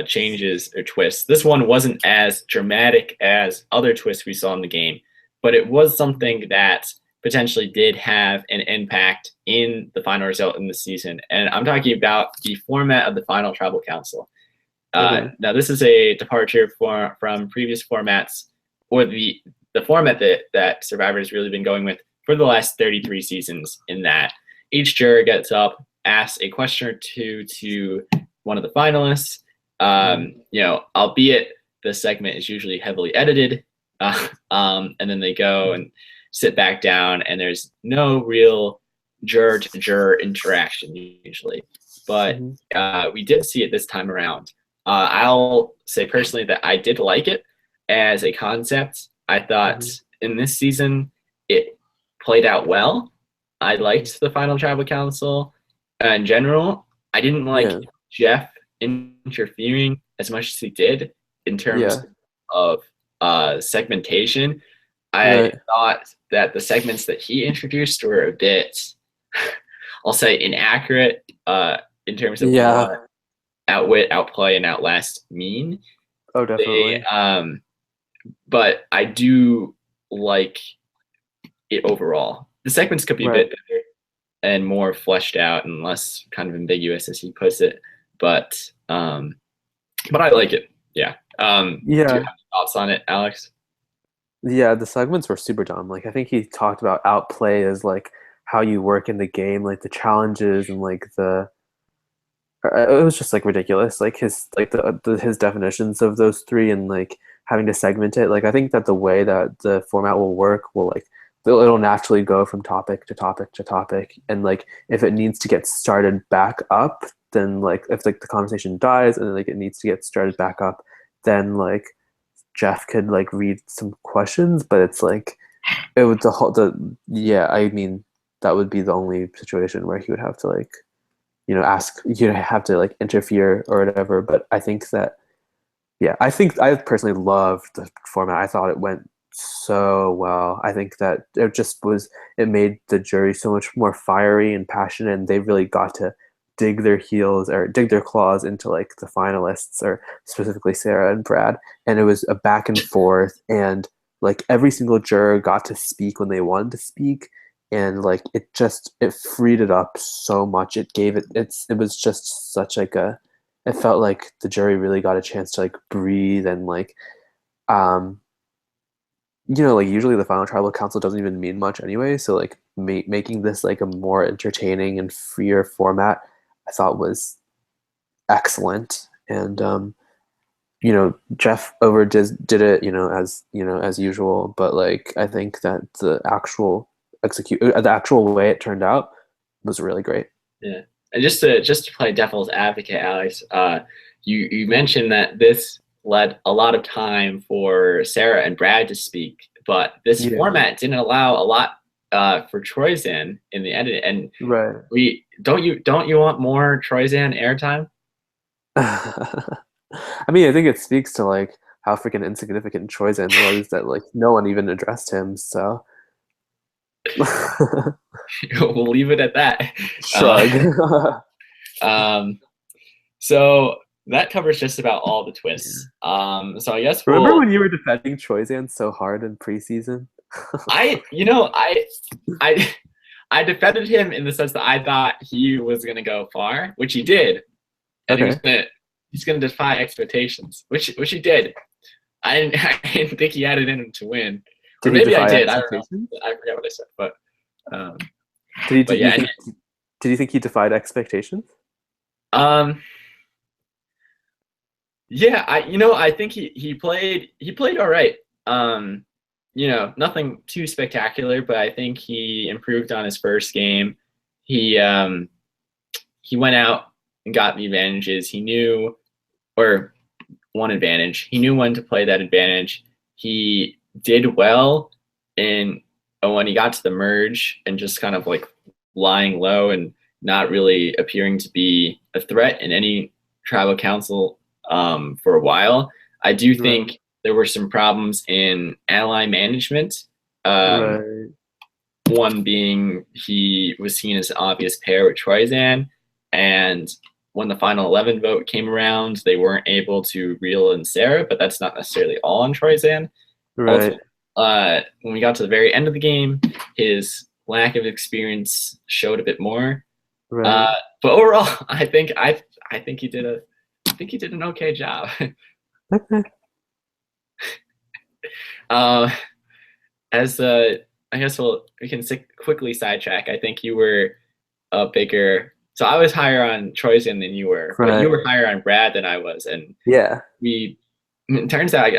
A: changes or twists. This one wasn't as dramatic as other twists we saw in the game, but it was something that potentially did have an impact in the final result in the season. And I'm talking about the format of the final tribal council.
B: Okay.
A: Now, this is a departure from previous formats, or the format that Survivor has really been going with for the last 33 seasons. In that each juror gets up, asks a question or two to one of the finalists.
B: Mhm.
A: Albeit the segment is usually heavily edited, and then they go and sit back down, and there's no real juror to juror interaction usually. But
B: Mhm.
A: we did see it this time around. I'll say personally that I did like it as a concept. I thought
B: Mhm.
A: in this season it played out well. I
B: Mhm.
A: liked the final tribal council in general. I didn't like
B: Yeah.
A: Jeff interfering as much as he did in terms
B: Yeah.
A: of segmentation. I
B: Right.
A: thought that the segments that he introduced were a bit, I'll say, inaccurate in terms of
B: Yeah.
A: what outwit, outplay, and outlast mean.
B: Oh,
A: They,
B: definitely.
A: but I do like it overall. The segments could be a
B: Right.
A: bit better and more fleshed out and less kind of ambiguous, as he puts it. But um, but I like it. Yeah. Do you
B: Yeah.
A: have thoughts on it, Alex?
B: Yeah, the segments were super dumb. Like I think he talked about outplay as like how you work in the game, like the challenges and like the it was just like ridiculous. Like his definitions of those three and like having to segment it. Like I think that the way that the format will work will like it'll naturally go from topic to topic to topic, and like if it needs to get started back up, then like if like the conversation dies and like it needs to get started back up, then like Jeff could like read some questions, but it's like it would the yeah, I mean that would be the only situation where he would have to like ask you have to like interfere or whatever. But I think that yeah, I think I personally loved the format. I thought it went so well. I think that it made the jury so much more fiery and passionate, and they really got to dig their heels or dig their claws into like the finalists, or specifically Sarah and Brad. And it was a back and forth, and like every single juror got to speak when they wanted to speak, and like it freed it up so much. It was just such like a it felt like the jury really got a chance to like breathe and like um like usually the final tribal council doesn't even mean much anyway, so like making this like a more entertaining and freer format I thought was excellent. And Jeff did it, as usual, but like I think that the actual way it turned out was really great.
A: Yeah. And just to play devil's advocate, Alex, you mentioned that this led a lot of time for Sarah and Brad to speak, but this
B: Yeah,
A: format didn't allow a lot for Troyzan in the edit. And
B: right.
A: we don't you want more Troyzan airtime?
B: I mean, I think it speaks to like how freaking insignificant Troyzan was that like no one even addressed him. So
A: We'll leave it at that.
B: shrug.
A: Um, so that covers just about all the twists. So I guess
B: Remember
A: we'll.
B: when you were defending Troyzan so hard in preseason?
A: I I defended him in the sense that I thought he was gonna go far, which he did, and
B: Okay.
A: he's gonna defy expectations, which he did. I didn't think he had it in him to win, or
B: Did he
A: maybe I
B: defy
A: did. I don't know.
B: expectations?
A: I forget what I said, um,
B: Did he?
A: but
B: Did you
A: yeah.
B: think? Did you think he defied expectations?
A: Um, yeah. I think he played all right. Um, nothing too spectacular, but I think he improved on his first game. He um, he went out and got the advantages. He knew, or one advantage. He knew when to play that advantage. He did well in when he got to the merge and just kind of like lying low and not really appearing to be a threat in any tribal council for a while. I do
B: Right.
A: think there were some problems in ally management. Um,
B: Right.
A: One being he was seen as an obvious pair with Troyzan, and when the final 11 vote came around, they weren't able to reel in Sarah, but that's not necessarily all on Troyzan.
B: Right.
A: Ultimately, when we got to the very end of the game, his lack of experience showed a bit more.
B: Right.
A: Uh, but overall, I think he did an okay job.
B: Okay.
A: uh, as I guess we can quickly sidetrack. I think you were a bigger. So I was higher on Troyzan than you were, but you
B: Right.
A: were higher on Brad than I was, and
B: Yeah.
A: we. It turns out,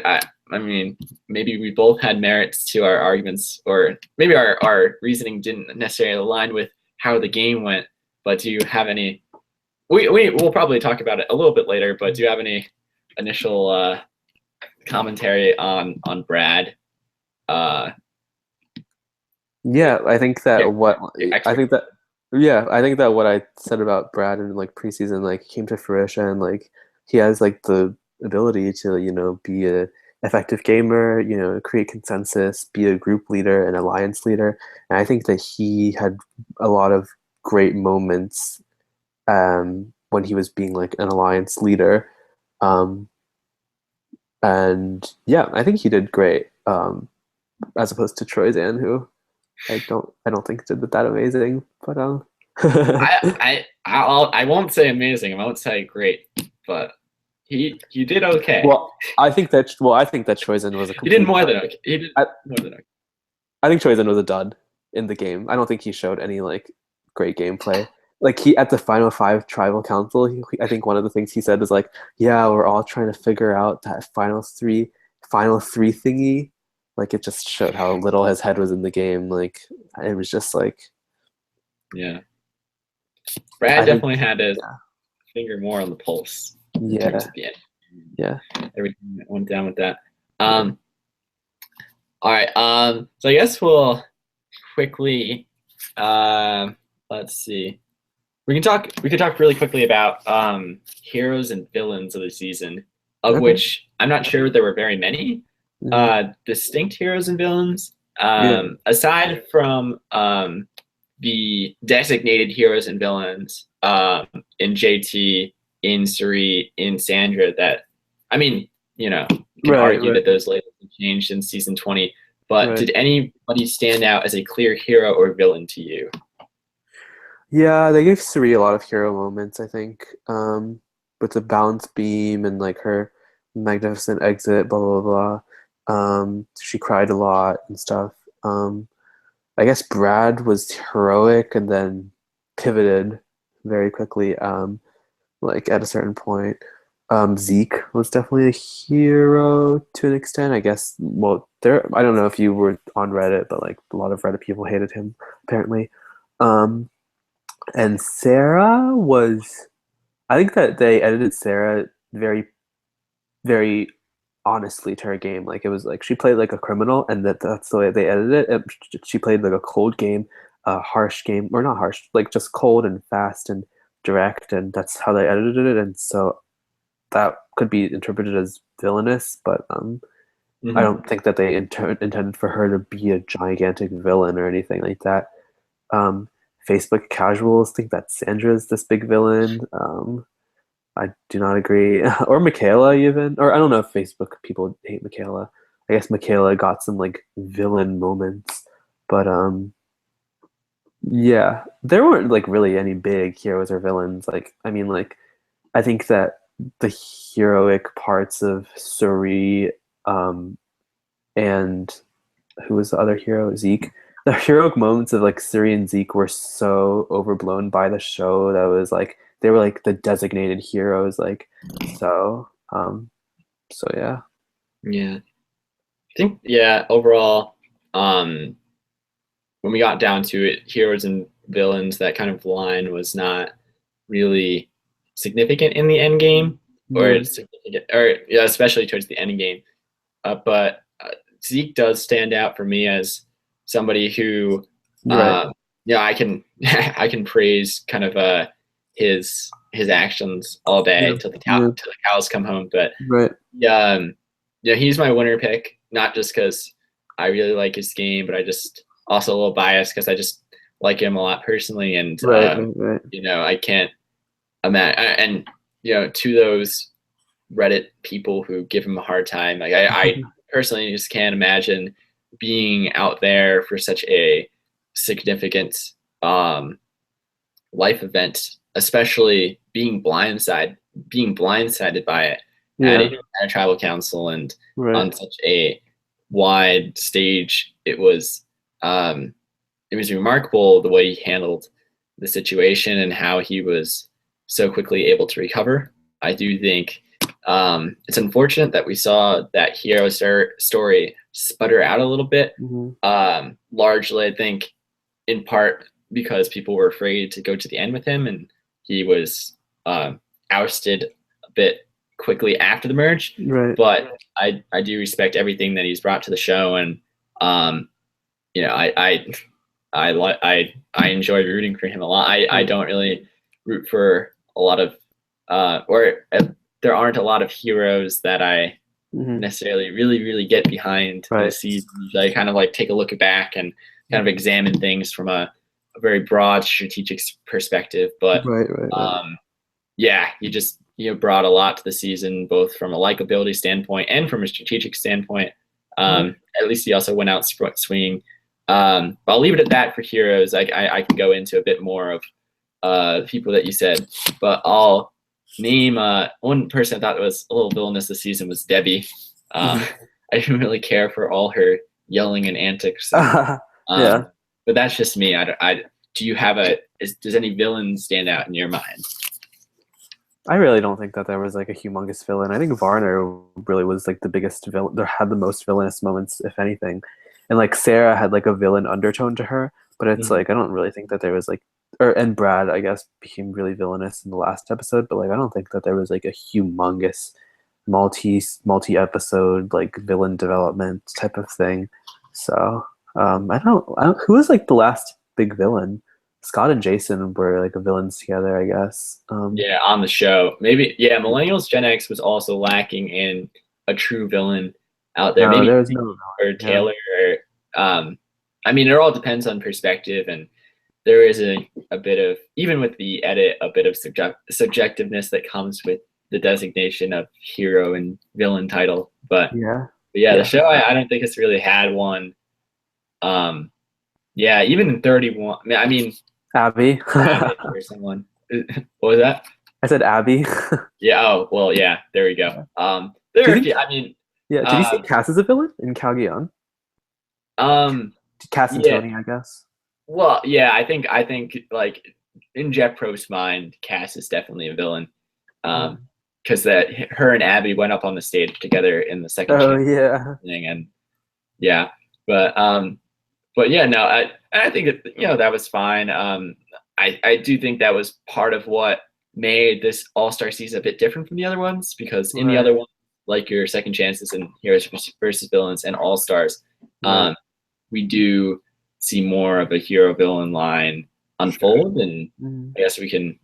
A: I mean, maybe we both had merits to our arguments, or maybe our reasoning didn't necessarily align with how the game went. But do you have any? We'll probably talk about it a little bit later. But do you have any initial commentary on Brad? Uh,
B: Yeah. I think that what I
A: expert.
B: think that yeah, I think that what I said about Brad in like preseason like came to fruition. Like he has like the ability to, be a effective gamer, create consensus, be a group leader, an alliance leader. And I think that he had a lot of great moments when he was being like an alliance leader. Um, and yeah, I think he did great. As opposed to Troyzan, who I don't think did that amazing. But
A: I won't say amazing. I won't say great, but he did okay.
B: I think that Troyzan was a
A: He did
B: complete
A: more
B: dud.
A: than okay. He did
B: I,
A: more than okay.
B: I think Troyzan was a dud in the game. I don't think he showed any like great gameplay. Like he at the final five tribal council, I think one of the things he said is like, "Yeah, we're all trying to figure out that final three thingy." Like it just showed how little his head was in the game. Like it was just like
A: Yeah, Brad
B: I think
A: definitely had his
B: yeah,
A: finger more on the pulse in terms
B: yeah,
A: of the end.
B: yeah.
A: Everything that went down with that. All right. So I guess we'll quickly. Let's see. We can talk really quickly about heroes and villains of the season, of
B: Okay.
A: which I'm not sure there were very many
B: Mhm.
A: distinct heroes and villains.
B: Yeah.
A: Aside from the designated heroes and villains in JT, in Suri, in Sandra. That I mean, you can
B: Right,
A: argue
B: right,
A: that those labels have changed in season 20. But
B: right.
A: did anybody stand out as a clear hero or villain to you?
B: Yeah, they gave Suri a lot of hero moments, I think. With the bounce beam and like her magnificent exit, blah blah blah. She cried a lot and stuff. I guess Brad was heroic and then pivoted very quickly, like at a certain point. Zeke was definitely a hero to an extent. I guess, well, I don't know if you were on Reddit, but like a lot of Reddit people hated him, apparently. Um, and Sarah was, I think that they edited Sarah very, very honestly to her game. Like it was like she played like a criminal, and that's the way they edited it. She played like a cold game, a harsh game, or not harsh, like just cold and fast and direct, and that's how they edited it. And so that could be interpreted as villainous, but I
A: Hmm.
B: don't think that they intended for her to be a gigantic villain or anything like that. Um, Facebook casuals think that Sandra's this big villain. I do not agree. Or Michaela even. Or I don't know if Facebook people hate Michaela. I guess Michaela got some like villain moments. But yeah, there weren't like really any big heroes or villains. Like I mean like I think that the heroic parts of Suri um and who was the other hero? Zeke. The heroic moments of like Suri and Zeke were so overblown by the show that was like they were like the designated heroes. Like so, so yeah.
A: Yeah, I think yeah. Overall, when we got down to it, heroes and villains, that kind of line was not really significant in the end game, or
B: Yeah.
A: it's significant, or yeah, especially towards the end game. But Zeke does stand out for me as somebody who,
B: Right.
A: uh, yeah, I can I can praise kind of his actions all
B: Yeah.
A: day
B: Yeah.
A: till the cows come home. But
B: Right.
A: yeah, yeah, he's my winner pick, not just because I really like his game, but I just also a little biased because I just like him a lot personally, and
B: Right. Right. Right.
A: I can't imagine, and to those Reddit people who give him a hard time, like I personally just can't imagine being out there for such a significant um, life event, especially being blindsided by it
B: Yeah.
A: at a tribal council and
B: Right.
A: on such a wide stage. It was remarkable the way he handled the situation and how he was so quickly able to recover. I do think it's unfortunate that we saw that story sputter out a little bit.
B: Hmm.
A: Largely, I think, in part because people were afraid to go to the end with him, and he was ousted a bit quickly after the merge.
B: Right.
A: But I do respect everything that he's brought to the show, and um, you know I enjoy rooting for him a lot. I
B: Right.
A: don't really root for a lot of or there aren't a lot of heroes that I
B: Hmm.
A: necessarily really get behind
B: Right.
A: this season. I kind of like take a look back and kind of examine things from a very broad strategic perspective. But
B: Right. Right. Right.
A: yeah, you brought a lot to the season, both from a likability standpoint and from a strategic standpoint.
B: Right.
A: At least he also went out swinging. But I'll leave it at that for heroes. I can go into a bit more of people that you said, but I'll name one person I thought was a little villainous this season was Debbie. Uh,
B: Mhm.
A: I didn't really care for all her yelling and antics, and
B: Yeah.
A: but that's just me. Do you have does any villain stand out in your mind?
B: I really don't think that there was like a humongous villain. I think Varner really was like the biggest villain. There had the most villainous moments, if anything. And like Sarah had like a villain undertone to her, but it's
A: Mhm.
B: like I don't really think that there was like and Brad, I guess, became really villainous in the last episode, but like I don't think that there was like a humongous multi episode like villain development type of thing. So I don't who was like the last big villain? Scott and Jason were like villains together, I guess.
A: Yeah, on the show, maybe. Yeah, Millennials Gen X was also lacking in a true villain out there.
B: No,
A: Maybe
B: there was no
A: or
B: villain.
A: Taylor. Or, I mean, it all depends on perspective, and there is a bit of, even with the edit, a bit of subjectiveness that comes with the designation of hero and villain title.
B: Yeah.
A: But yeah, the
B: Yeah.
A: show I don't think it's really had one. Um, yeah, even in 31. I mean,
B: Abby.
A: Savage or someone. What was that?
B: I said Abby.
A: Yeah. Oh, well, yeah. There we go.
B: Yeah. Do
A: There
B: you
A: are a
B: think?
A: few. I mean,
B: Yeah. Did you see
A: um,
B: Cass as a villain in Calgion?
A: um,
B: Cass and
A: yeah.
B: Tony, I guess.
A: Well, yeah. I think like in Jeff Probst's mind, Cass is definitely a villain.
B: Yeah.
A: Because that her and Abby went up on the stage together in the second
B: Oh
A: chance
B: yeah.
A: thing, and yeah, but yeah, no, I think that that was fine. I do think that was part of what made this All Star season a bit different from the other ones, because in the
B: Right.
A: other one, like your second chances and heroes versus villains and All Stars,
B: Right.
A: we do see more of a hero villain line
B: Sure.
A: unfold, and
B: Mhm.
A: I guess we can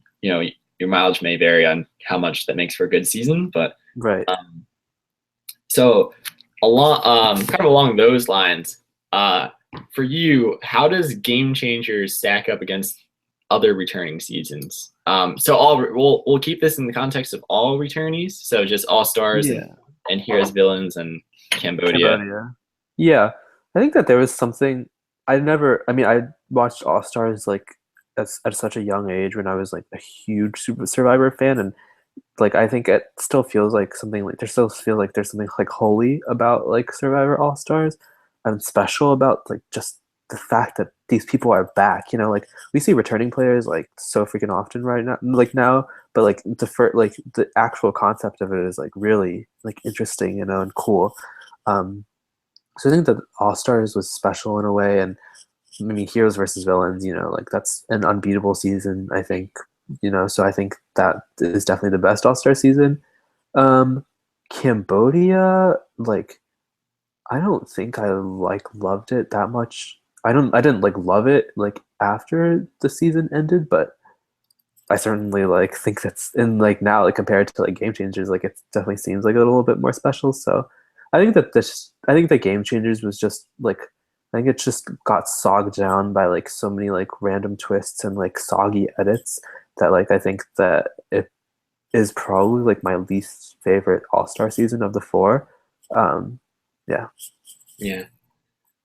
A: your mileage may vary on how much that makes for a good season, but
B: Right.
A: so kind of along those lines, for you, how does Game Changers stack up against other returning seasons? So we'll keep this in the context of all returnees, so just all stars and heroes, villains, and Cambodia.
B: Cambodia. Yeah, I think that there was something I mean, I watched All Stars like at such a young age when I was like a huge Super Survivor fan, and like I think it still feels like something like there still feels like there's something like holy about like Survivor All Stars and special about like just the fact that these people are back. You know, like we see returning players like so freaking often right now, but like like the actual concept of it is like really like interesting, you know, and cool. Um, so I think that All Stars was special in a way, and I mean heroes versus villains, you know, like that's an unbeatable season, I think, you know, so I think that is definitely the best All Star season. Um, Cambodia, like I don't think I like loved it that much. I didn't like love it like after the season ended, but I certainly like think that's in like now like compared to like Game Changers, like it definitely seems like a little bit more special. So I think that Game Changers was just like I think it just got sogged down by like so many like random twists and like soggy edits that like I think that it is probably like my least favorite All Star season of the four. Um, yeah.
A: Yeah.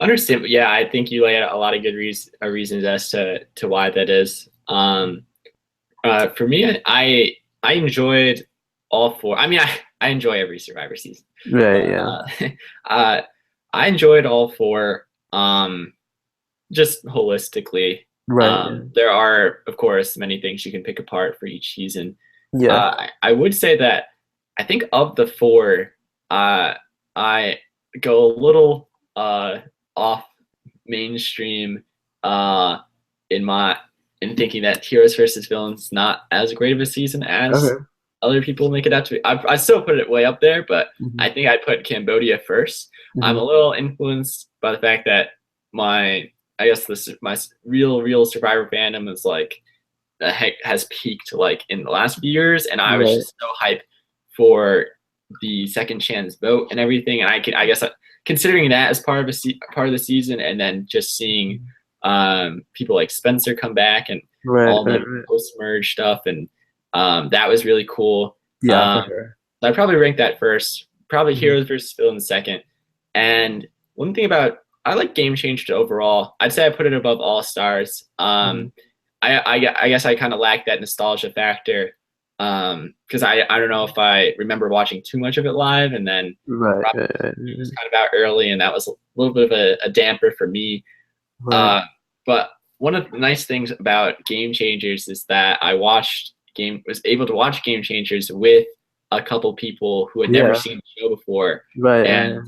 A: Understand. Yeah, I think you lay out a lot of good reasons as to why that is. For me, I enjoyed all four. I mean, I enjoy every Survivor season,
B: Right.
A: but
B: Yeah.
A: uh, I enjoyed all four. Just holistically.
B: Right.
A: There are, of course, many things you can pick apart for each season.
B: Yeah.
A: I would say that I think of the four, I go a little off mainstream uh, in my in thinking that Heroes versus Villains not as great of a season as
B: Okay.
A: other people make it out to be. I still put it way up there, but I
B: Hmm.
A: think I'd put Cambodia first. I'm a
B: Hmm.
A: little influenced by the fact that my I guess my real Survivor fandom is like has peaked like in the last few years, and I was
B: Right.
A: just so hyped for the second chance vote and everything. And I guess considering that as part of part of the season, and then just seeing people like Spencer come back and
B: Right.
A: all
B: Right.
A: the
B: Right.
A: post merge stuff, and that was really cool.
B: Yeah, for
A: Um,
B: sure.
A: so I'd probably rank that first. Probably
B: Hmm.
A: Heroes versus Villains second. And one thing about I like Game Changed overall. I'd say I put it above All Stars.
B: Hmm.
A: I guess I kind of lack that nostalgia factor because I don't know if I remember watching too much of it live, and then
B: Right.
A: Rob
B: Right. Right.
A: was kind of out early, and that was a little bit of a damper for me.
B: Right.
A: Uh, but one of the nice things about Game Changers is that was able to watch Game Changers with a couple people who had never
B: Yeah.
A: seen the show before,
B: Right.
A: and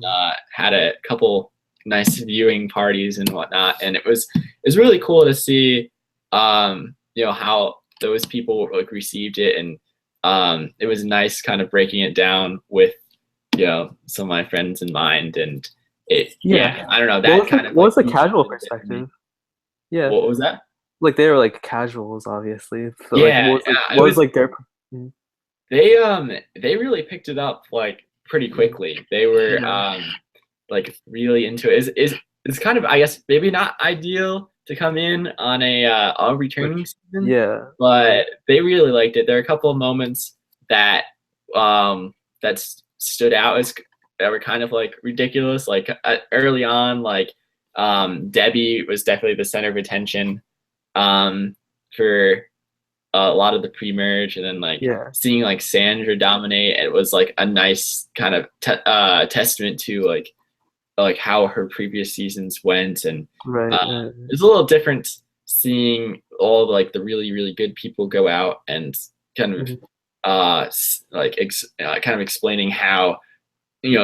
A: had a couple nice viewing parties and whatnot. And it was really cool to see, how those people like received it, and it was nice kind of breaking it down with some of my friends in mind, and
B: Yeah.
A: I don't know,
B: What
A: that
B: was like
A: kind of
B: what
A: like
B: was the
A: boosted
B: casual
A: it a bit for me.
B: perspective? Yeah.
A: What was that?
B: Like they were like casuals, obviously. So like
A: Yeah, it
B: what was
A: was
B: like their Mhm.
A: they really picked it up like pretty quickly. They were
B: Yeah.
A: like really into it. Is kind of, I guess, maybe not ideal to come in on a
B: Like
A: returning season,
B: yeah. Right.
A: but they really liked it. There are a couple of moments that stood out as that were kind of like ridiculous. Like early on, like Debbie was definitely the center of attention for a lot of the pre-merge, and then like
B: Yeah.
A: seeing like Sandra dominate, it was like a nice kind of testament to like how her previous seasons went, and
B: Right.
A: uh,
B: Right.
A: it's a little different seeing all like the really really good people go out and kind of
B: Mhm.
A: kind of explaining how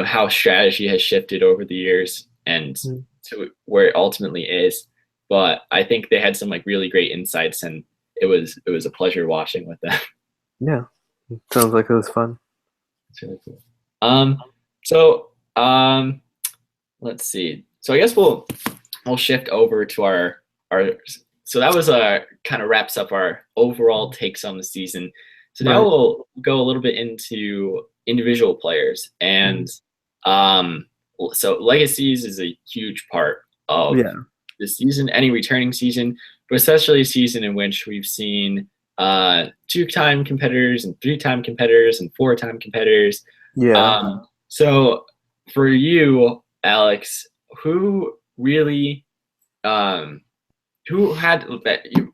A: how strategy has shifted over the years and
B: Mhm.
A: to where it ultimately is. But I think they had some like really great insights, and it was a pleasure watching with them.
B: Yeah. Sounds like it was fun.
A: It's really cool. So let's see. So I guess we'll shift over to our so that was kind of wraps up our overall takes on the season. So now
B: Right.
A: we'll go a little bit into individual players, and
B: Mhm.
A: um, so legacies is a huge part of
B: Yeah.
A: this season, any returning season, but especially a season in which we've seen two-time competitors and three-time competitors and four-time competitors.
B: Yeah.
A: So for you, Alex, who really um, who had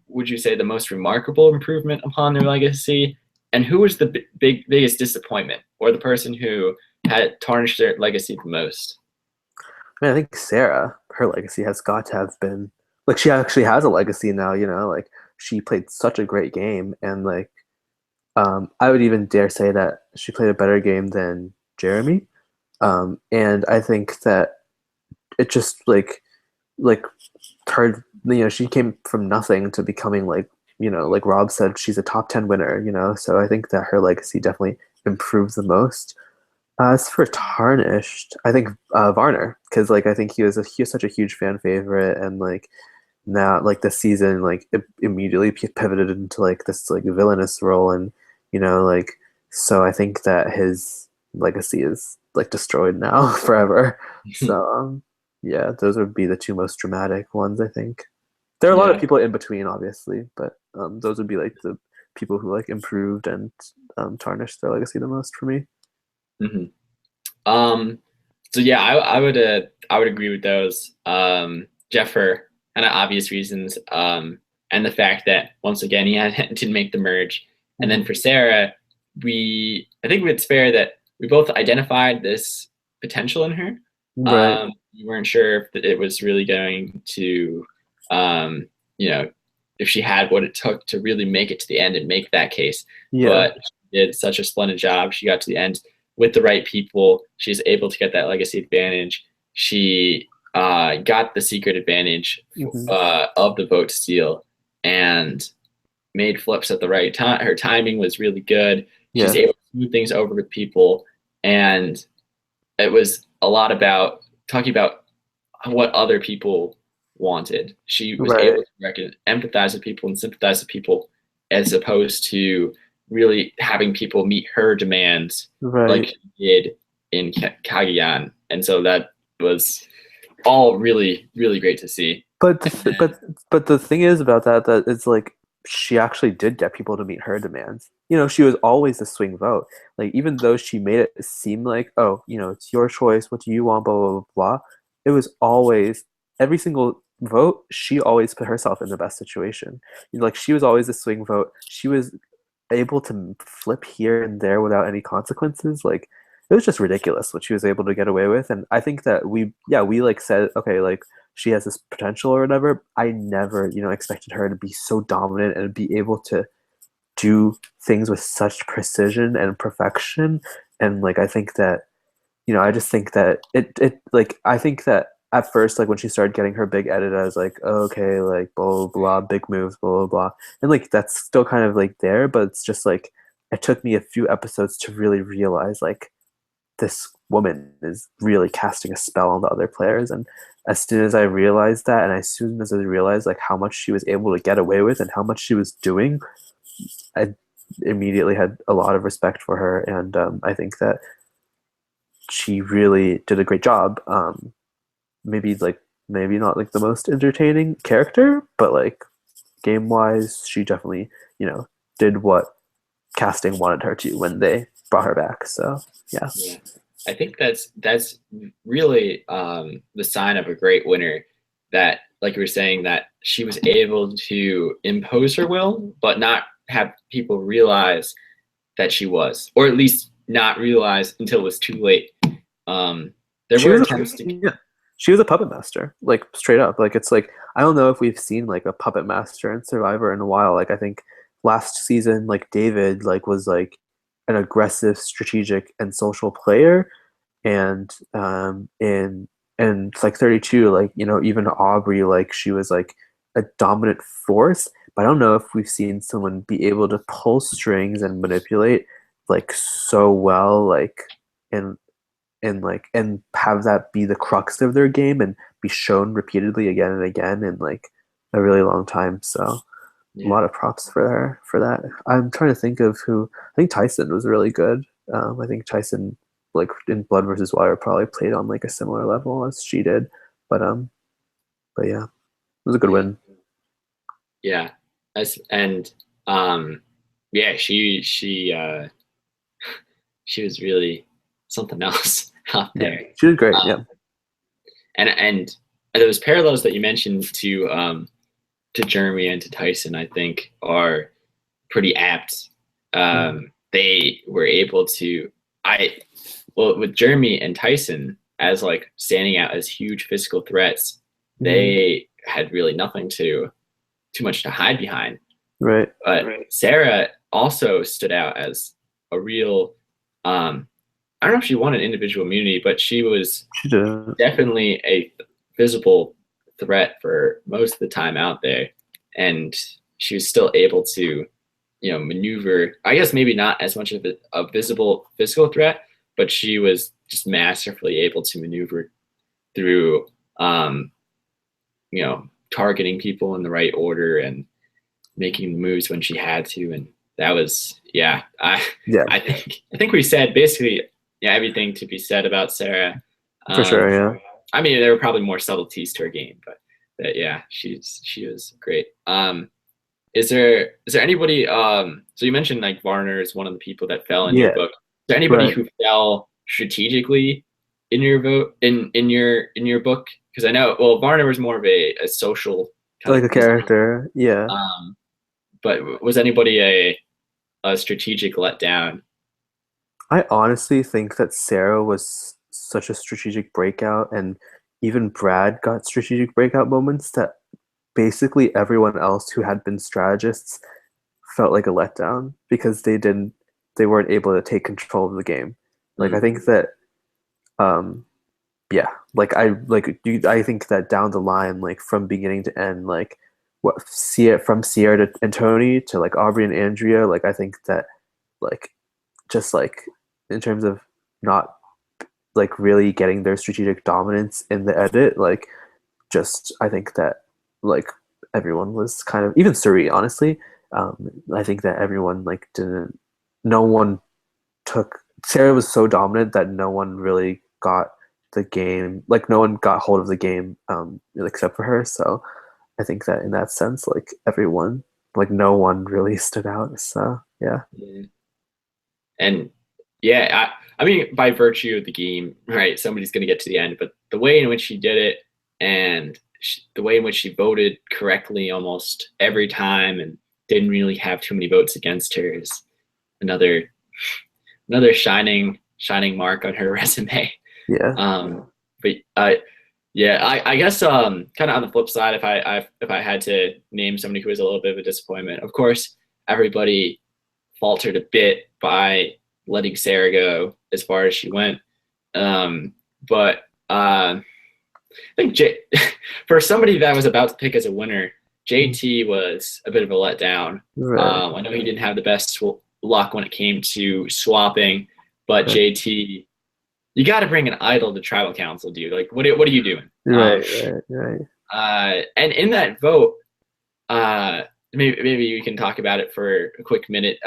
A: would you say the most remarkable improvement upon their legacy, and who was the biggest disappointment, or the person who had tarnished their legacy the most?
B: I mean, I think Sarah, her legacy has got to have been like she actually has a legacy now, like she played such a great game and like I would even dare say that she played a better game than Jeremy. And I think that it just like her, she came from nothing to becoming like, like Rob said, she's a top 10 winner, so I think that her legacy definitely improved the most. As for tarnished, I think Varner, because like I think he was such a huge fan favorite, and like now like this season like it immediately pivoted into like this like villainous role, and like so I think that his legacy is like destroyed now forever. So yeah, those would be the two most dramatic ones, I think. There are a lot of
A: Yeah.
B: people in between, obviously, but those would be like the people who like improved and tarnished their legacy the most for me.
A: hmm Um, so yeah, I would agree with those. Jeff for kind of obvious reasons, and the fact that once again he didn't make the merge, and then
B: Mhm.
A: for Sarah, I think it's fair that we both identified this potential in her.
B: Right.
A: We weren't sure if it was really going to, um, you know, if she had what it took to really make it to the end and make that case,
B: Yeah.
A: but she did such a splendid job. She got to the end with the right people. She's able to get that legacy advantage. She got the secret advantage
B: Hmm.
A: of the vote steal and made flips at the right time. Her timing was really good. She's
B: Yeah.
A: able to smooth things over with people. And it was a lot about talking about what other people wanted. She was able
B: Right.
A: to empathize with people and sympathize with people as opposed to really having people meet her demands like
B: Right.
A: she did in Kagayan. And so that was all really, really great to see.
B: But
A: And then,
B: but the thing is about that it's like she actually did get people to meet her demands. She was always the swing vote. Like even though she made it seem like, oh, it's your choice. What do you want? Blah blah blah blah. It was always every single vote. She always put herself in the best situation. Like she was always the swing vote. She was able to flip here and there without any consequences. Like it was just ridiculous what she was able to get away with. And I think that we like said, okay, like she has this potential or whatever. I never, expected her to be so dominant and be able to do things with such precision and perfection. And like I think that, I just think that it like I think that at first, like when she started getting her big edit, I was like, oh, okay, like blah blah blah, big moves, blah blah blah, and like that's still kind of like there, but it's just like it took me a few episodes to really realize like this woman is really casting a spell on the other players. And as soon as I realized that, and as soon as I realized like how much she was able to get away with and how much she was doing, I immediately had a lot of respect for her. And I think that she really did a great job. Maybe not like the most entertaining character, but like game wise, she definitely did what casting wanted her to when they brought her back. So yeah.
A: yeah, I think that's really the sign of a great winner. That, like you were saying, that she was able to impose her will, but not have people realize that she was, or at least not realize until it was too late. Um, there
B: She
A: were
B: was
A: attempts to.
B: yeah. She was a puppet master, like straight up. Like it's like I don't know if we've seen like a puppet master in Survivor in a while. Like I think last season, like David like was like an aggressive, strategic, and social player, and in like 32, like even Aubrey, like she was like a dominant force. But I don't know if we've seen someone be able to pull strings and manipulate like so well, like in and have that be the crux of their game and be shown repeatedly again and again, and like a really long time. So a
A: Yeah.
B: lot of props for her for that. I'm trying to think of who. I think Tyson was really good. I think Tyson, like in Blood versus Water, probably played on like a similar level as she did. But but yeah, it was a good
A: Yeah.
B: win.
A: Yeah. And um yeah, she was really something else out
B: Yeah,
A: there.
B: she did great. Yeah,
A: Um and those parallels that you mentioned to Jeremy and to Tyson, I think, are pretty apt. They were able to, I, well, with Jeremy and Tyson as like standing out as huge physical threats,
B: mm-hmm.
A: they had really nothing to too much to hide behind.
B: Right.
A: But Sarah also stood out as a real, I don't know if she won an individual immunity, but she was
B: She did.
A: definitely a visible threat for most of the time out there. And she was still able to, maneuver. I guess maybe not as much of a visible physical threat, but she was just masterfully able to maneuver through, um, targeting people in the right order and making moves when she had to. And that was, yeah,
B: Yeah,
A: I think we said basically, yeah, everything to be said about Sarah.
B: for sure.
A: Um,
B: Yeah.
A: I mean, there were probably more subtleties to her game, but yeah, she was great. Is there anybody? So you mentioned like Varner is one of the people that fell in your
B: Yeah.
A: book. Is there anybody
B: Right.
A: who fell strategically in your vote in your book? Because I know, well, Varner was more of a social kind
B: Like
A: of
B: a
A: villain.
B: character. Yeah.
A: Um, but was anybody a strategic letdown?
B: I honestly think that Sarah was such a strategic breakout, and even Brad got strategic breakout moments that basically everyone else who had been strategists felt like a letdown because they weren't able to take control of the game. Like I
A: Mm,
B: think that um yeah, I think that down the line, like from beginning to end, like what Sierra to and Tony to like Aubrey and Andrea, like I think that like just like in terms of not like really getting their strategic dominance in the edit, like just I think that like everyone was kind of even Suri, honestly. I think that everyone like didn't no one took Sarah was so dominant that no one really got the game like no one got hold of the game except for her. So I think that in that sense, like everyone like no one really stood out. So yeah.
A: mm. And yeah, I mean, by virtue of the game, right? Somebody's going to get to the end, but the way in which she did it and the way in which she voted correctly almost every time and didn't really have too many votes against her is another shining mark on her resume.
B: Yeah.
A: Um, but yeah, I guess kind of on the flip side, if I had to name somebody who was a little bit of a disappointment, of course, everybody faltered a bit by letting Sarah go as far as she went. But I think for somebody that was about to pick as a winner, JT was a bit of a letdown.
B: Right.
A: I know he didn't have the best luck when it came to swapping, but
B: Right.
A: JT, you got to bring an idol to tribal council, dude. Like, what are you doing?
B: Right. Right. Right.
A: And in that vote, maybe you can talk about it for a quick minute.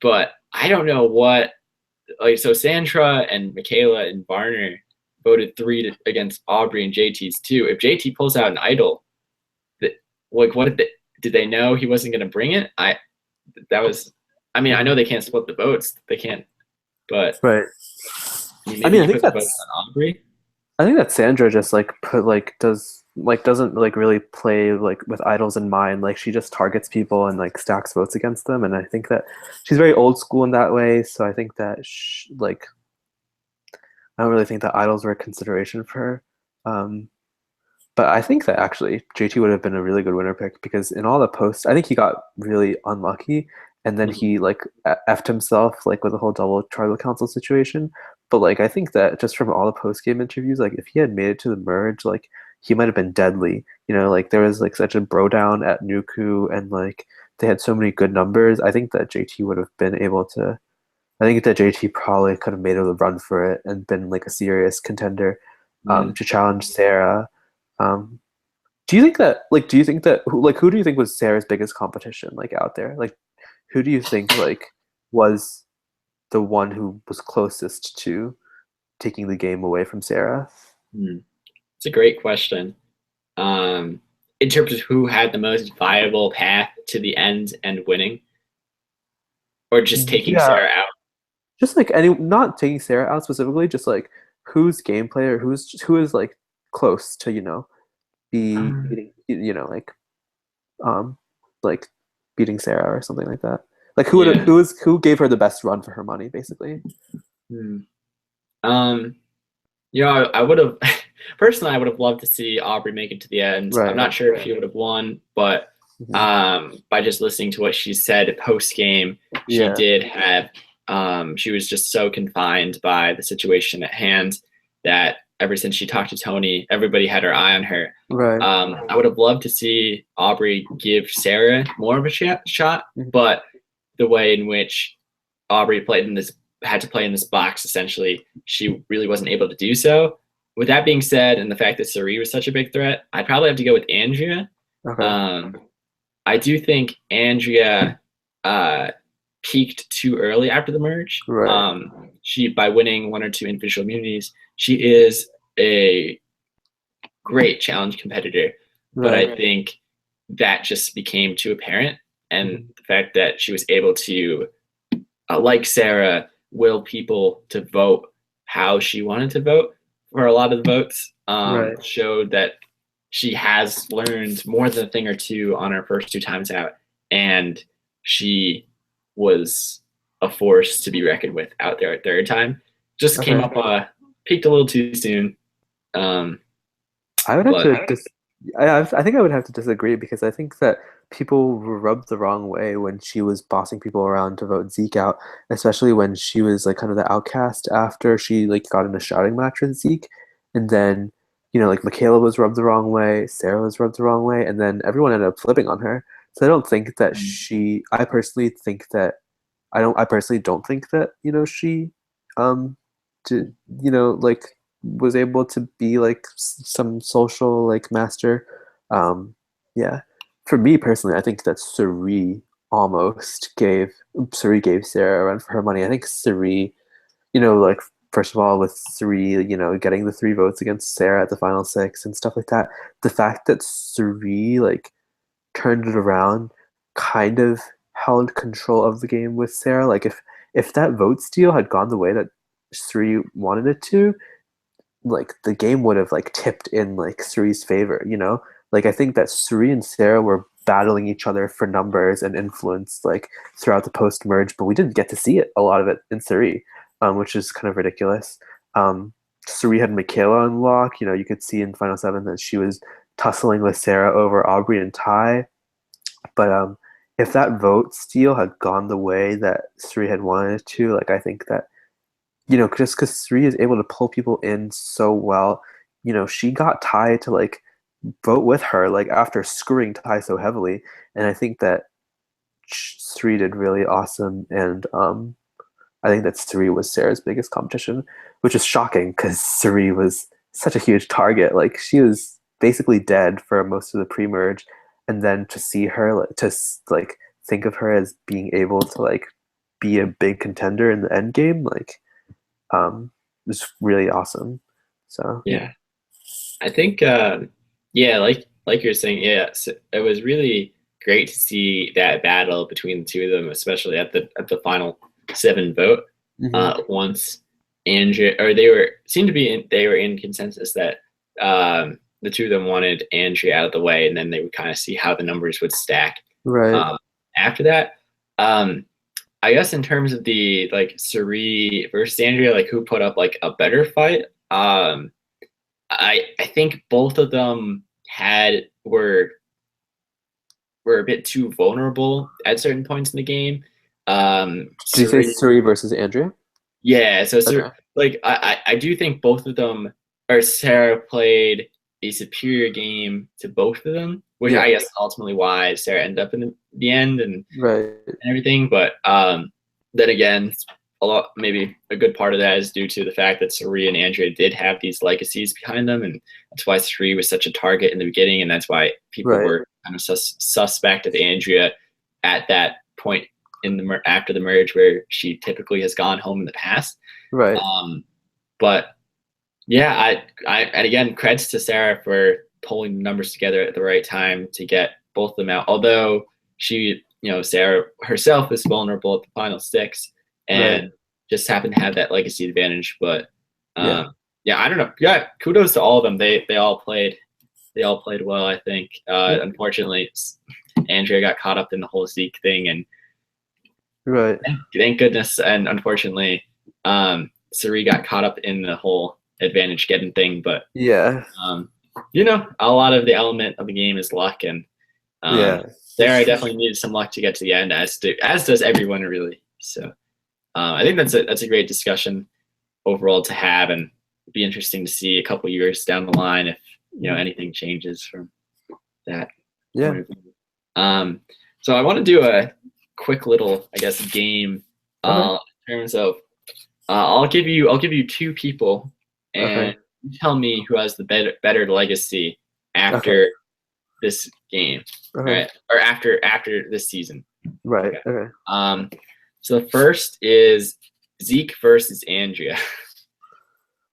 A: But I don't know what like so Sandra and Michaela and Varner voted against Aubrey and JT's two. If JT pulls out an idol, that like what did they know he wasn't going to bring it? That was I mean I know they can't split the votes. They can't, but
B: Right.
A: I mean,
B: I
A: maybe
B: mean,
A: he put the votes on Aubrey.
B: I think that Sandra just like put like doesn't like really play like with idols in mind. Like she just targets people and like stacks votes against them. And I think that she's very old school in that way. So I think that like I don't really think that idols were a consideration for her. Um, but I think that actually JT would have been a really good winner pick because in all the posts, I think he got really unlucky, and then
A: Mhm.
B: he like effed himself like with the whole double tribal council situation. But like I think that just from all the post game interviews, like if he had made it to the merge, like he might have been deadly. You know, like there was like such a bro down at Nuku, and like they had so many good numbers. I think that JT would have been able to. I think that JT probably could have made a run for it and been like a serious contender
A: Mm.
B: to challenge Sarah. Um, Do you think that who do you think was Sarah's biggest competition like out there? Like who do you think like was the one who was closest to taking the game away from Sarah?
A: Hmm. It's a great question. In terms of who had the most viable path to the end and winning, or just taking
B: Yeah,
A: Sarah out.
B: just like any not taking Sarah out specifically, just like whose gameplay or who is like close to, be
A: Um,
B: beating, um like beating Sarah or something like that. Like
A: yeah.
B: who gave her the best run for her money, basically.
A: Hmm. Um, I would have personally, I would have loved to see Aubrey make it to the end. I'm
B: Right.
A: not sure if she would have won, but
B: Mhm.
A: by just listening to what she said post game, she
B: Yeah.
A: did have she was just so confined by the situation at hand that ever since she talked to Tony, everybody had her eye on her.
B: Right.
A: I would have loved to see Aubrey give Sarah more of a shot,
B: Mhm.
A: but the way in which Aubrey played in this had to play in this box essentially, she really wasn't able to do so. With that being said, and the fact that Suri was such a big threat, I'd probably have to go with Andrea.
B: Okay.
A: Um, I do think Andrea uh, peaked too early after the merge.
B: Right.
A: She by winning one or two individual immunities, she is a great challenge competitor, but I
B: Right.
A: think that just became too apparent, and
B: Mhm.
A: the fact that she was able to, like Sarah, will people to vote how she wanted to vote for a lot of the votes,
B: Right.
A: showed that she has learned more than a thing or two on her first two times out, and she was a force to be reckoned with out there a third time. Just came
B: Okay.
A: up, peaked a little too soon. Um,
B: I would have
A: but
B: to dis I think I would have to disagree because I think that people were rubbed the wrong way when she was bossing people around to vote Zeke out, especially when she was like kind of the outcast after she like got in a shouting match with Zeke. And then, like Michaela was rubbed the wrong way, Sarah was rubbed the wrong way, and then everyone ended up flipping on her. So I don't think that I personally think that I personally don't think that, she um to like was able to be like some social like master. Um yeah. For me personally, I think that Suri gave Sarah a run for her money. I think Suri, like first of all with Suri, getting the 3 votes against Sarah at the final 6 and stuff like that. The fact that Suri like turned it around, kind of held control of the game with Sarah. Like if that vote steal had gone the way that Suri wanted it to, like the game would have like tipped in like Suri's favor. Like I think that Suri and Sarah were battling each other for numbers and influence like throughout the post merge, but we didn't get to see it a lot of it in Suri, which is kind of ridiculous. Um, Suri had Michaela on lock. You could see in Final Seven that she was tussling with Sarah over Aubrey and Ty. But if that vote steal had gone the way that Sri had wanted it to, like I think that just because Sri is able to pull people in so well, she got Ty to like vote with her like after screwing Ty so heavily, and I think that Sri did really awesome, and I think that Sri was Sarah's biggest competition, which is shocking because Sri was such a huge target. Like she was basically dead for most of the pre-merge, and then to see her, like think of her as being able to like be a big contender in the end game, like was really awesome. So yeah.
A: yeah, I think, yeah, like you're saying, yeah, so it was really great to see that battle between the two of them, especially at the final 7 vote.
B: Hmm.
A: Once Andrea, or they were in consensus that the two of them wanted Andrea out of the way, and then they would kind of see how the numbers would stack
B: Right.
A: um, after that. Um, I guess in terms of the like Suri versus Andrea, like who put up like a better fight. I think both of them had were a bit too vulnerable at certain points in the game.
B: Did you say
A: Suri,
B: Suri versus Andrea?
A: yeah. So
B: Okay.
A: like I do think both of them, or Sarah played a superior game to both of them, which
B: Yeah.
A: I guess ultimately why Sarah ended up in the end and
B: Right.
A: everything. But then again, a lot, maybe a good part of that is due to the fact that Sari and Andrea did have these legacies behind them, and that's why Sari was such a target in the beginning, and that's why people
B: Right.
A: were kind of suspect of Andrea at that point in the after the marriage, where she typically has gone home in the past.
B: Right.
A: But yeah, and again, credits to Sarah for pulling the numbers together at the right time to get both of them out. Although Sarah herself is vulnerable at the final six and just happened to have that legacy advantage. But
B: Yeah.
A: yeah, I don't know. Yeah, kudos to all of them. They all played well, I think. Unfortunately, Andrea got caught up in the whole Zeke thing, and
B: Right.
A: thank goodness. And unfortunately, Sari got caught up in the whole advantage getting thing. But
B: Yeah.
A: a lot of the element of the game is luck, and
B: Yeah.
A: Sarah definitely needed some luck to get to the end, as does everyone really. So I think that's a great discussion overall to have, and it'd be interesting to see a couple years down the line if anything changes from that point of view. So I want to do a quick little, I guess, game in terms of I'll give you two people, and you tell me who has the better legacy after this game, right? Or after this season.
B: Right. Okay.
A: So the first is Zeke versus Andrea.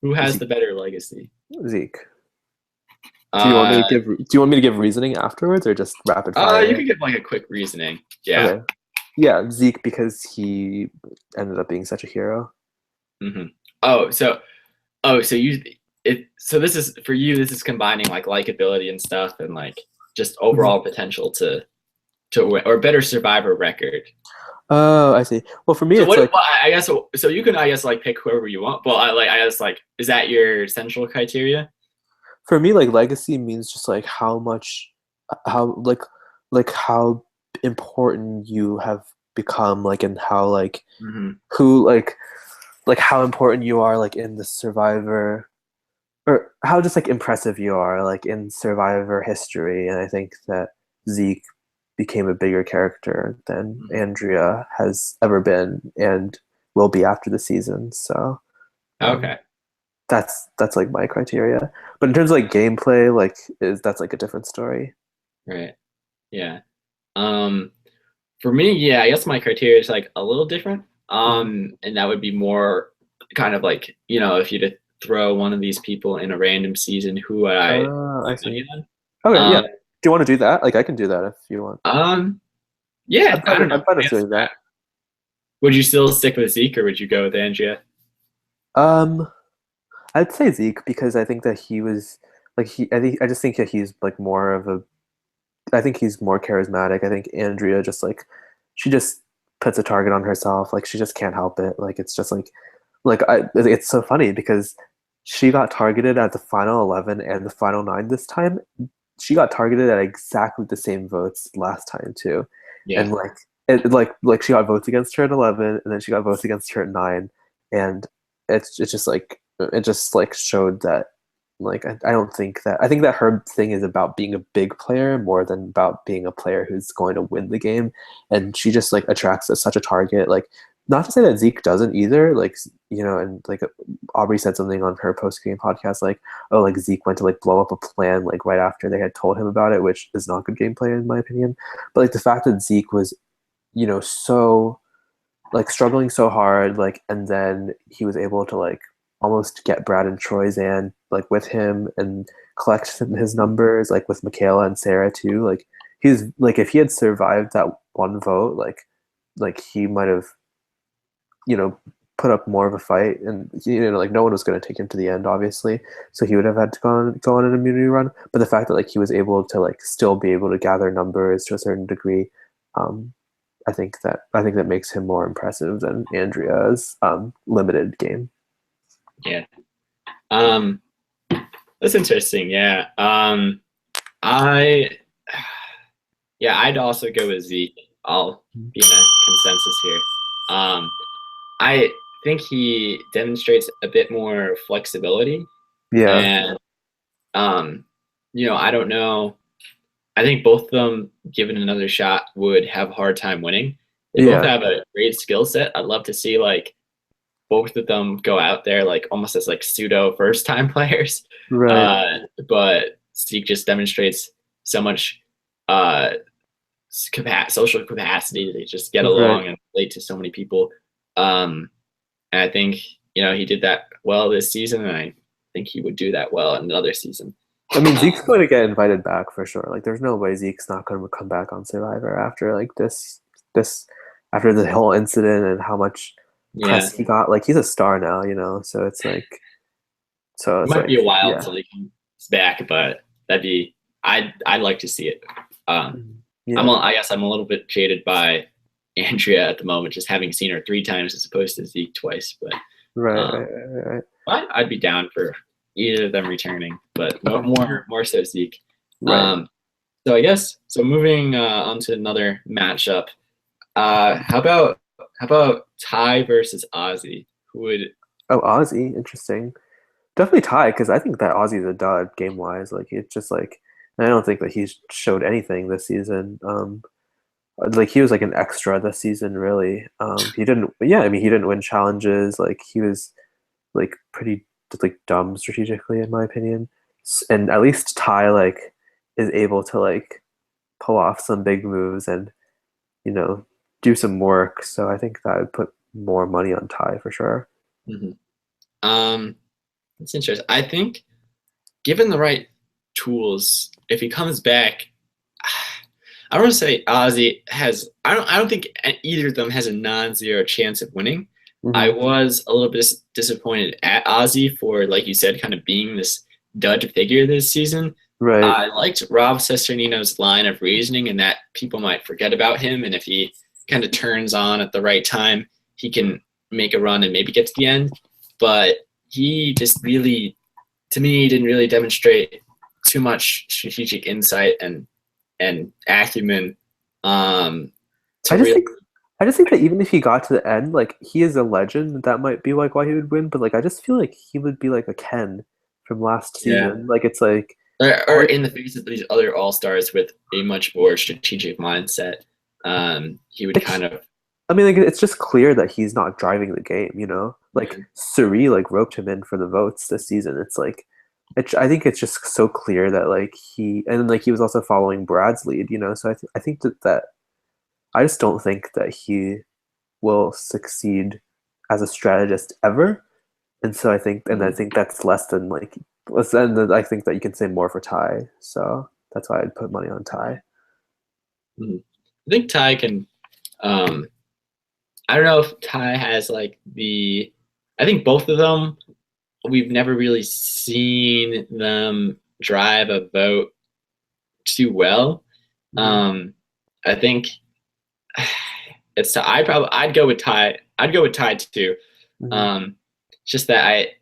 A: Who has the better legacy?
B: Zeke. Do you want me to give reasoning afterwards, or just rapid fire?
A: You can give like a quick reasoning. Yeah.
B: Okay. Yeah, Zeke, because he ended up being such a hero.
A: Mm-hmm. So this is for you. This is combining like likability and stuff, and like just overall potential to win, or better survivor record.
B: Oh, I see. Well, for me,
A: so
B: it's like
A: I guess so. You can like pick whoever you want. But I guess like, is that your central criteria?
B: For me, like legacy means just like how how important you have become, like, and how like who like how important you are like in the survivor, or how just like impressive you are like in survivor history. And I think that Zeke became a bigger character than Andrea has ever been and will be after the season. So that's like my criteria. But in terms of like gameplay, like that's like a different story.
A: Right. Yeah. For me, yeah, I guess my criteria is like a little different. And that would be more kind of like, if you to throw one of these people in a random season, who would I
B: see. Okay, yeah. Do you want to do that? Like, I can do that if you want.
A: Yeah, I don't know.
B: I'm fine with doing that.
A: Would you still stick with Zeke, or would you go with Andrea?
B: I'd say Zeke, because I think that he was like I just think that he's like more of a. I think he's more charismatic. I think Andrea just like she just puts a target on herself. Like she just can't help it. Like it's just it's so funny because she got targeted at the final 11 and the final 9 this time. She got targeted at exactly the same votes last time too.
A: Yeah.
B: And like she got votes against her at 11, and then she got votes against her at 9, and it just like showed that like I don't think that I think that her thing is about being a big player more than about being a player who's going to win the game. And she just like attracts such a target. Like, not to say that Zeke doesn't either, like, and like Aubrey said something on her post-game podcast, like, oh, like Zeke went to like blow up a plan like right after they had told him about it, which is not good gameplay in my opinion. But like the fact that Zeke was, so like struggling so hard, like, and then he was able to like almost get Brad and Troyzan like with him and collect his numbers, like with Michaela and Sarah too. Like he's like, if he had survived that one vote, like he might have, put up more of a fight, and like no one was going to take him to the end, obviously. So he would have had to go on an immunity run. But the fact that like he was able to like still be able to gather numbers to a certain degree, I think that makes him more impressive than Andrea's limited game.
A: Yeah. That's interesting. Yeah. I'd also go with Zeke. I'll be in a consensus here. I think he demonstrates a bit more flexibility.
B: Yeah.
A: And I don't know. I think both of them, given another shot, would have a hard time winning. They both have a great skill set. I'd love to see like both of them go out there like almost as like pseudo first time players.
B: Right.
A: But Zeke just demonstrates so much uh, social capacity. They just get
B: Right.
A: along and relate to so many people. Um, and I think he did that well this season, and I think he would do that well in another season.
B: I mean, Zeke's
A: Um,
B: going to get invited back for sure. Like, there's no way Zeke's not going to come back on Survivor after like this, after the whole incident and how much
A: yeah,
B: press he got. Like, he's a star now, so
A: it might be a while
B: yeah,
A: until he comes back, but that'd be I'd like to see it. Um,
B: yeah,
A: I guess I'm a little bit jaded by Andrea at the moment, just having seen her 3 times as opposed to Zeke twice. But
B: right,
A: um,
B: right, right, right.
A: I'd be down for either of them returning, but
B: Okay,
A: more so Zeke.
B: right.
A: Um, so I guess so. Moving on to another matchup. How about Ty versus Ozzy? Who would?
B: Oh, Ozzy, interesting. Definitely tie because I think that Ozzy's a dud game wise. Like, it's just like I don't think that he's showed anything this season. Like he was like an extra this season, really. He didn't. Yeah, I mean, he didn't win challenges. Like he was like pretty like dumb strategically in my opinion. And at least Ty like is able to like pull off some big moves and you know do some work. So I think that would put more money on Ty for sure.
A: Mhm. Um, That's interesting. I think given the right tools, if he comes back, I don't want to say Ozzy has. I don't think either of them has a non-zero chance of winning. I
B: Hmm.
A: was a little bit disappointed at Ozzy for, like you said, kind of being this dud figure this season.
B: Right.
A: I liked Rob Cesternino's line of reasoning, and that people might forget about him, and if he kind of turns on at the right time, he can make a run and maybe get to the end. But he just really, to me, didn't really demonstrate too much strategic insight and acumen
B: I
A: to
B: just
A: really.
B: think I just think that even if he got to the end, like he is a legend, that might be like why he would win. But like I just feel like he would be like a Ken from last
A: Yeah.
B: season. Like it's like
A: Or
B: all
A: in the face of these other all stars with a much more strategic mindset, he would
B: like
A: kind of.
B: I mean like it's just clear that he's not driving the game. Like
A: Yeah.
B: Suri like roped him in for the votes this season. It's like I think it's just so clear that like he was also following Brad's lead. So I think that I just don't think that he will succeed as a strategist ever. And so I
A: Mhm.
B: think that's less than like less than I think that you can say more for Ty. So that's why I'd put money on Ty.
A: Mhm. I think Ty can. Um, I don't know if Ty has like the. I think both of them. We've never really seen them drive a boat too well.
B: Mhm.
A: Um, I think it's. I'd go with Ty. I'd go with Ty too.
B: Mhm.
A: Um, it's just that I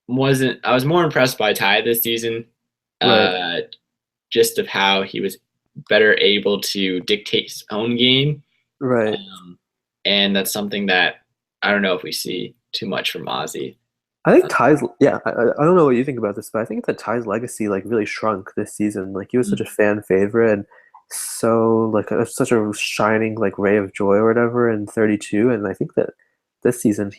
A: was more impressed by Ty this season,
B: Right.
A: uh, just of how he was better able to dictate his own game.
B: Right.
A: Um, and that's something that I don't know if we see too much from Ozzy.
B: I think Ty's yeah, I don't know what you think about this, but I think that Ty's legacy like really shrunk this season. Like he was such a fan favorite and so like such a shining like ray of joy or whatever in 32 and I think that this season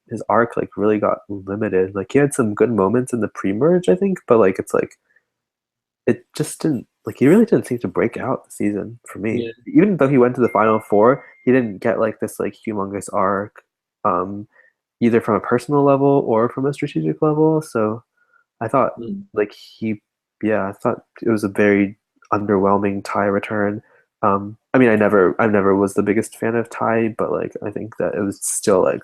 B: his arc like really got limited. Like he had some good moments in the pre-merge, I think, but like it's like it just didn't like he really didn't seem to break out the season for me.
A: Yeah.
B: Even though he went to the final four, he didn't get like this like humongous arc, either from a personal level or from a strategic level. So I thought
A: Mm.
B: like yeah, I thought it was a very underwhelming Ty return. I mean, I never was the biggest fan of Ty, but like I think that it was still like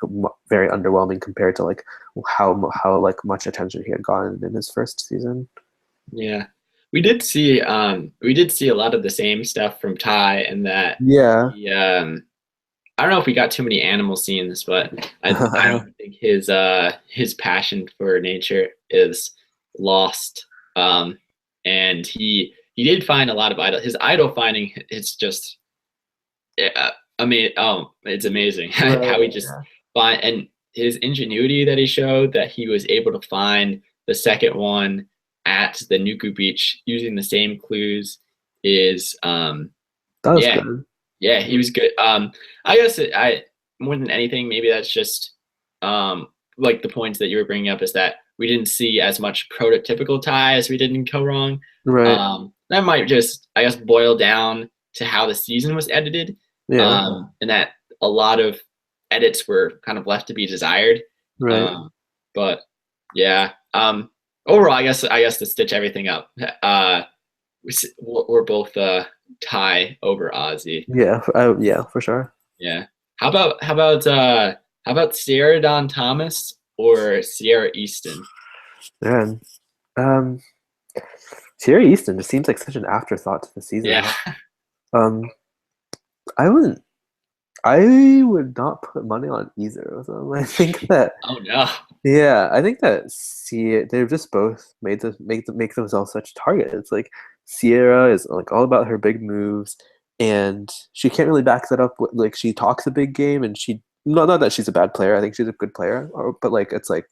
B: very underwhelming compared to like how like much attention he had gotten in his first season.
A: Yeah. We did see a lot of the same stuff from Ty and that
B: Yeah.
A: he I don't know if we got too many animal scenes, but I don't think his passion for nature is lost. And he did find a lot of his idol finding. It's just I mean, oh, it's amazing
B: Right.
A: how he just find, and his ingenuity that he showed, that he was able to find the second one at the Nuku Beach using the same clues is
B: That was
A: yeah,
B: good.
A: yeah, he was good. I guess I more than anything, maybe that's just like the points that you were bringing up is that we didn't see as much prototypical tie as we did in Go Wrong.
B: Right.
A: That might just, I guess, boil down to how the season was edited,
B: Yeah.
A: and that a lot of edits were kind of left to be desired.
B: Right.
A: But yeah, overall, I guess to stitch everything up, we're both tie over Ozzy.
B: Yeah. Yeah, for sure.
A: Yeah. How about Sierra Dawn Thomas or Sierra Easton?
B: Man. Um, Sierra Easton just seems like such an afterthought to the season.
A: Yeah.
B: Um, I wouldn't. I would not put money on either of them. I think that.
A: Oh no.
B: Yeah, I think that they've just both make themselves such targets. Like Sierra is like all about her big moves, and she can't really back that up. Like she talks a big game, and she not that she's a bad player. I think she's a good player, but like it's like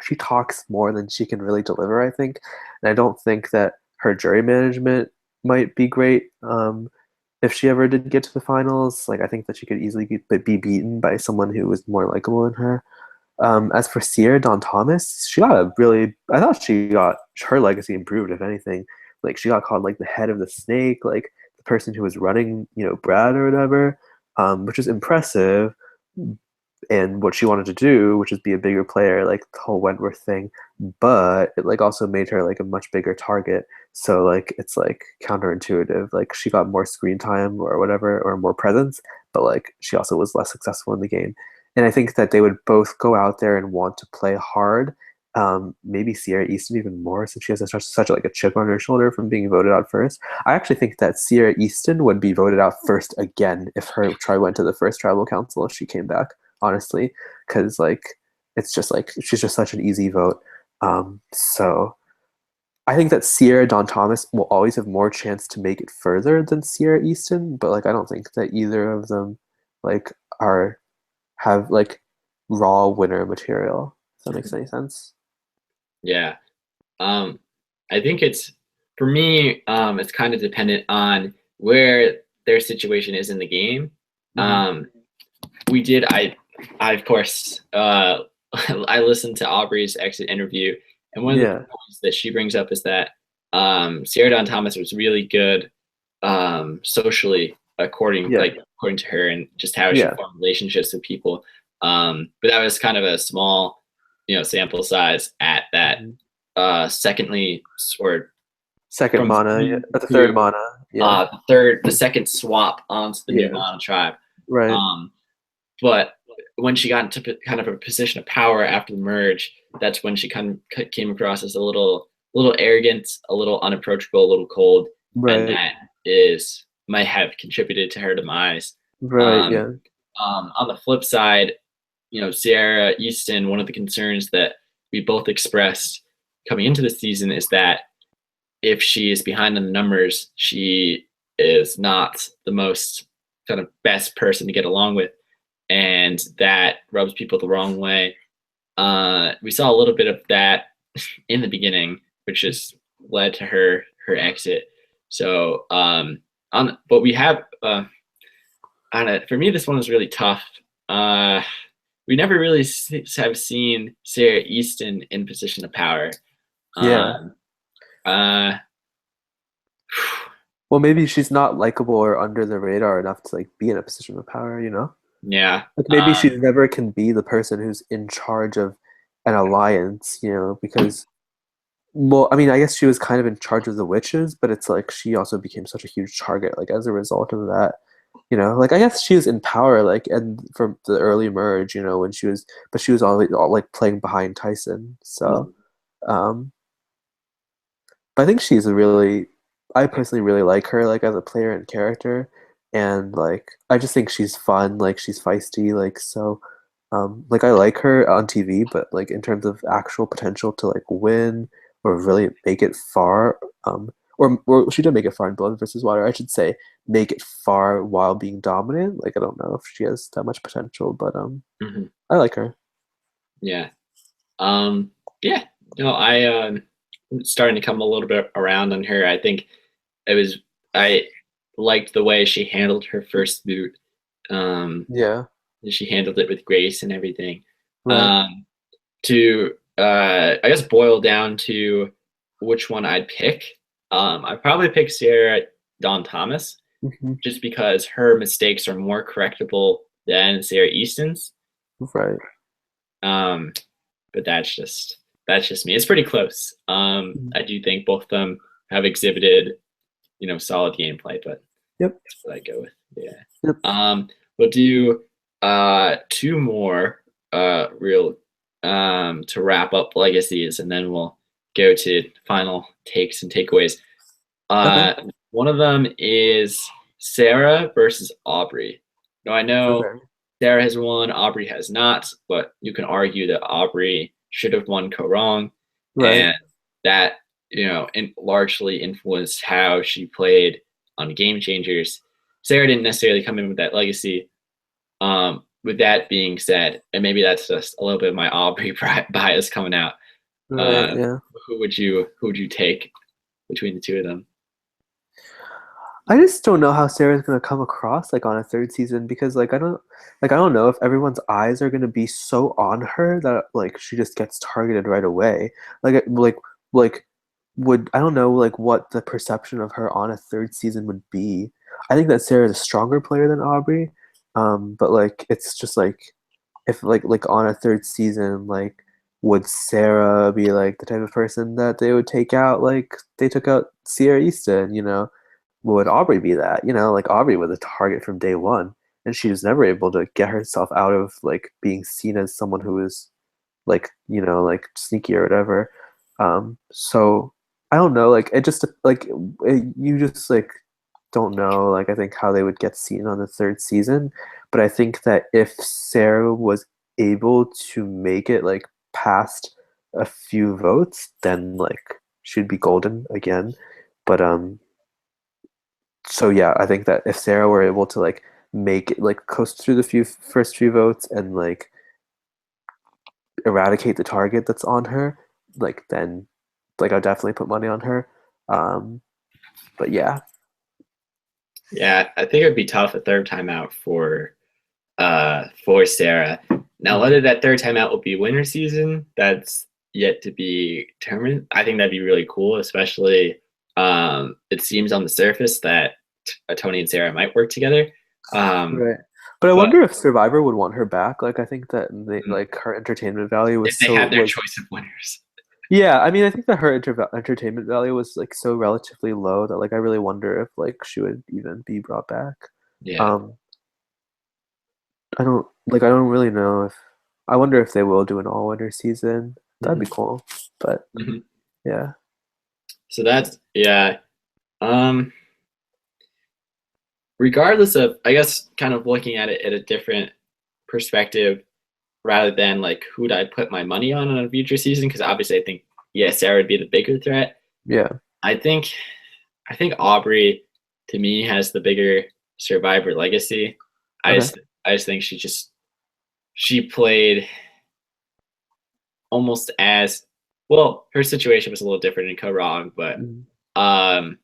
B: she talks more than she can really deliver, I think. And I don't think that her jury management might be great. If she ever did get to the finals, like I think that she could easily be beaten by someone who was more likable than her. As for Sierra Dawn Thomas, I thought she got her legacy improved, if anything. Like she got called like the head of the snake, like the person who was running, Brad or whatever, which is impressive. And what she wanted to do, which is be a bigger player, like the whole Wentworth thing, but it like also made her like a much bigger target. So like it's like counterintuitive. Like she got more screen time or whatever, or more presence, but like she also was less successful in the game. And I think that they would both go out there and want to play hard. Maybe Sierra Easton even more, since she has such like a chip on her shoulder from being voted out first. I actually think that Sierra Easton would be voted out first again if her try went to the first tribal council if she came back, honestly, because like it's just like she's just such an easy vote. So I think that Sierra Dawn Thomas will always have more chance to make it further than Sierra Easton, but like I don't think that either of them like are have like raw winner material. If that makes any sense.
A: Yeah. Um, I think it's for me. It's kind of dependent on where their situation is in the game.
B: Mm-hmm.
A: We did. I of course. I listened to Aubrey's exit interview, and one of the
B: Yeah,
A: points that she brings up is that Sierra Dawn Thomas was really good socially,
B: yeah,
A: according to her, and just how she
B: yeah.
A: formed relationships with people. But that was kind of a small, sample size at that.
B: Mm-hmm.
A: Secondly, or
B: Second
A: from
B: mana, yeah.
A: three
B: But the third
A: to
B: mana, yeah.
A: the second swap onto the new
B: Yeah,
A: mono tribe.
B: right.
A: Um, but when she got into kind of a position of power after the merge, that's when she kind of came across as a little arrogant, a little unapproachable, a little cold, and
B: Right.
A: that might have contributed to her demise.
B: Right,
A: Um,
B: yeah.
A: on the flip side, Sierra Easton, one of the concerns that we both expressed coming into the season is that if she is behind on the numbers, she is not the most kind of best person to get along with, and that rubs people the wrong way. We saw a little bit of that in the beginning, which just led to her exit. So but we have on it for me. This one was really tough. We never really have seen Sarah Easton in position of power.
B: Yeah.
A: Um, uh,
B: Well, maybe she's not likable or under the radar enough to like be in a position of power.
A: yeah.
B: Like maybe she never can be the person who's in charge of an alliance, because well, I mean, I guess she was kind of in charge of the witches, but it's like she also became such a huge target, like as a result of that. Like I guess she was in power, like and from the early merge, when but she was always all like playing behind Tyson. So, um, but I think I personally really like her, like as a player and character, and like I just think she's fun, like she's feisty, like so, like I like her on TV, but like in terms of actual potential to like win or really make it far, or she did make it far in Blood versus Water, I should say, make it far while being dominant. Like I don't know if she has that much potential, but
A: Mhm.
B: I like her.
A: Yeah. Um, yeah. No, starting to come a little bit around on her. I think it was I liked the way she handled her first boot. Um,
B: Yeah,
A: she handled it with grace and everything.
B: Right.
A: Um, to I guess boil down to which one I'd pick. I'd probably pick Sierra Dawn Thomas
B: Hmm.
A: just because her mistakes are more correctable than Sarah Easton's.
B: Right.
A: Um, but that's just me. It's pretty close.
B: Mhm.
A: I do think both of them have exhibited, solid gameplay, but
B: Yep.
A: that's what I go with. Yeah.
B: Yep.
A: We'll do two more real to wrap up legacies, and then we'll go to final takes and takeaways.
B: Okay.
A: One of them is Sarah versus Aubrey. Now I know
B: Okay.
A: Sarah has won, Aubrey has not, but you can argue that Aubrey should have won Wrong,
B: Right.
A: and that largely influenced how she played on Game Changers. Sarah didn't necessarily come in with that legacy. With that being said, and maybe that's just a little bit of my Aubrey bias coming out.
B: Right.
A: Uh,
B: Yeah.
A: who would you take between the two of them?
B: I just don't know how Sarah's gonna come across like on a third season because I don't know if everyone's eyes are gonna be so on her that like she just gets targeted right away. Like would I don't know like what the perception of her on a third season would be. I think that Sarah's a stronger player than Aubrey. But like it's just like if like on a third season, like would Sarah be like the type of person that they would take out like they took out Sierra Easton, you know? Would Aubrey be that? You know, like Aubrey was a target from day one, and she was never able to get herself out of like being seen as someone who is like, you know, like sneaky or whatever. So I don't know, like it just like you just like don't know like I think how they would get seen on the third season, but I think that if Sarah was able to make it like past a few votes, then like she'd be golden again. But so yeah, I think that if Sarah were able to like make it like coast through the first few votes and like eradicate the target that's on her, like then like I'll definitely put money on her. Um, but yeah.
A: Yeah, I think it would be tough a third time out for Sarah. Now,
B: Mhm.
A: whether that third time out will be winter season, that's yet to be determined. I think that'd be really cool, especially it seems on the surface that Tony and Sarah might work together. Um,
B: Right. But I
A: but
B: wonder if Survivor would want her back. Like I think that they,
A: mm,
B: like her entertainment value
A: if
B: was
A: they
B: so
A: have their
B: was
A: choice of winners,
B: yeah, I mean I think that her entertainment value was like so relatively low that like I really wonder if like she would even be brought back.
A: yeah.
B: Um I don't really know if I wonder if they will do an all winter season. That'd be
A: Hmm.
B: cool. But
A: Hmm.
B: yeah.
A: So that's yeah. Um, Regardless of, I guess, kind of looking at it at a different perspective rather than like who'd I put my money on a future season? Because obviously, I think Sarah would be the bigger threat.
B: Yeah.
A: I think I think Aubrey to me has the bigger survivor legacy. I
B: Okay.
A: just I just think she played almost as well. Her situation was a little different in Wrong, but
B: Mhm.
A: um,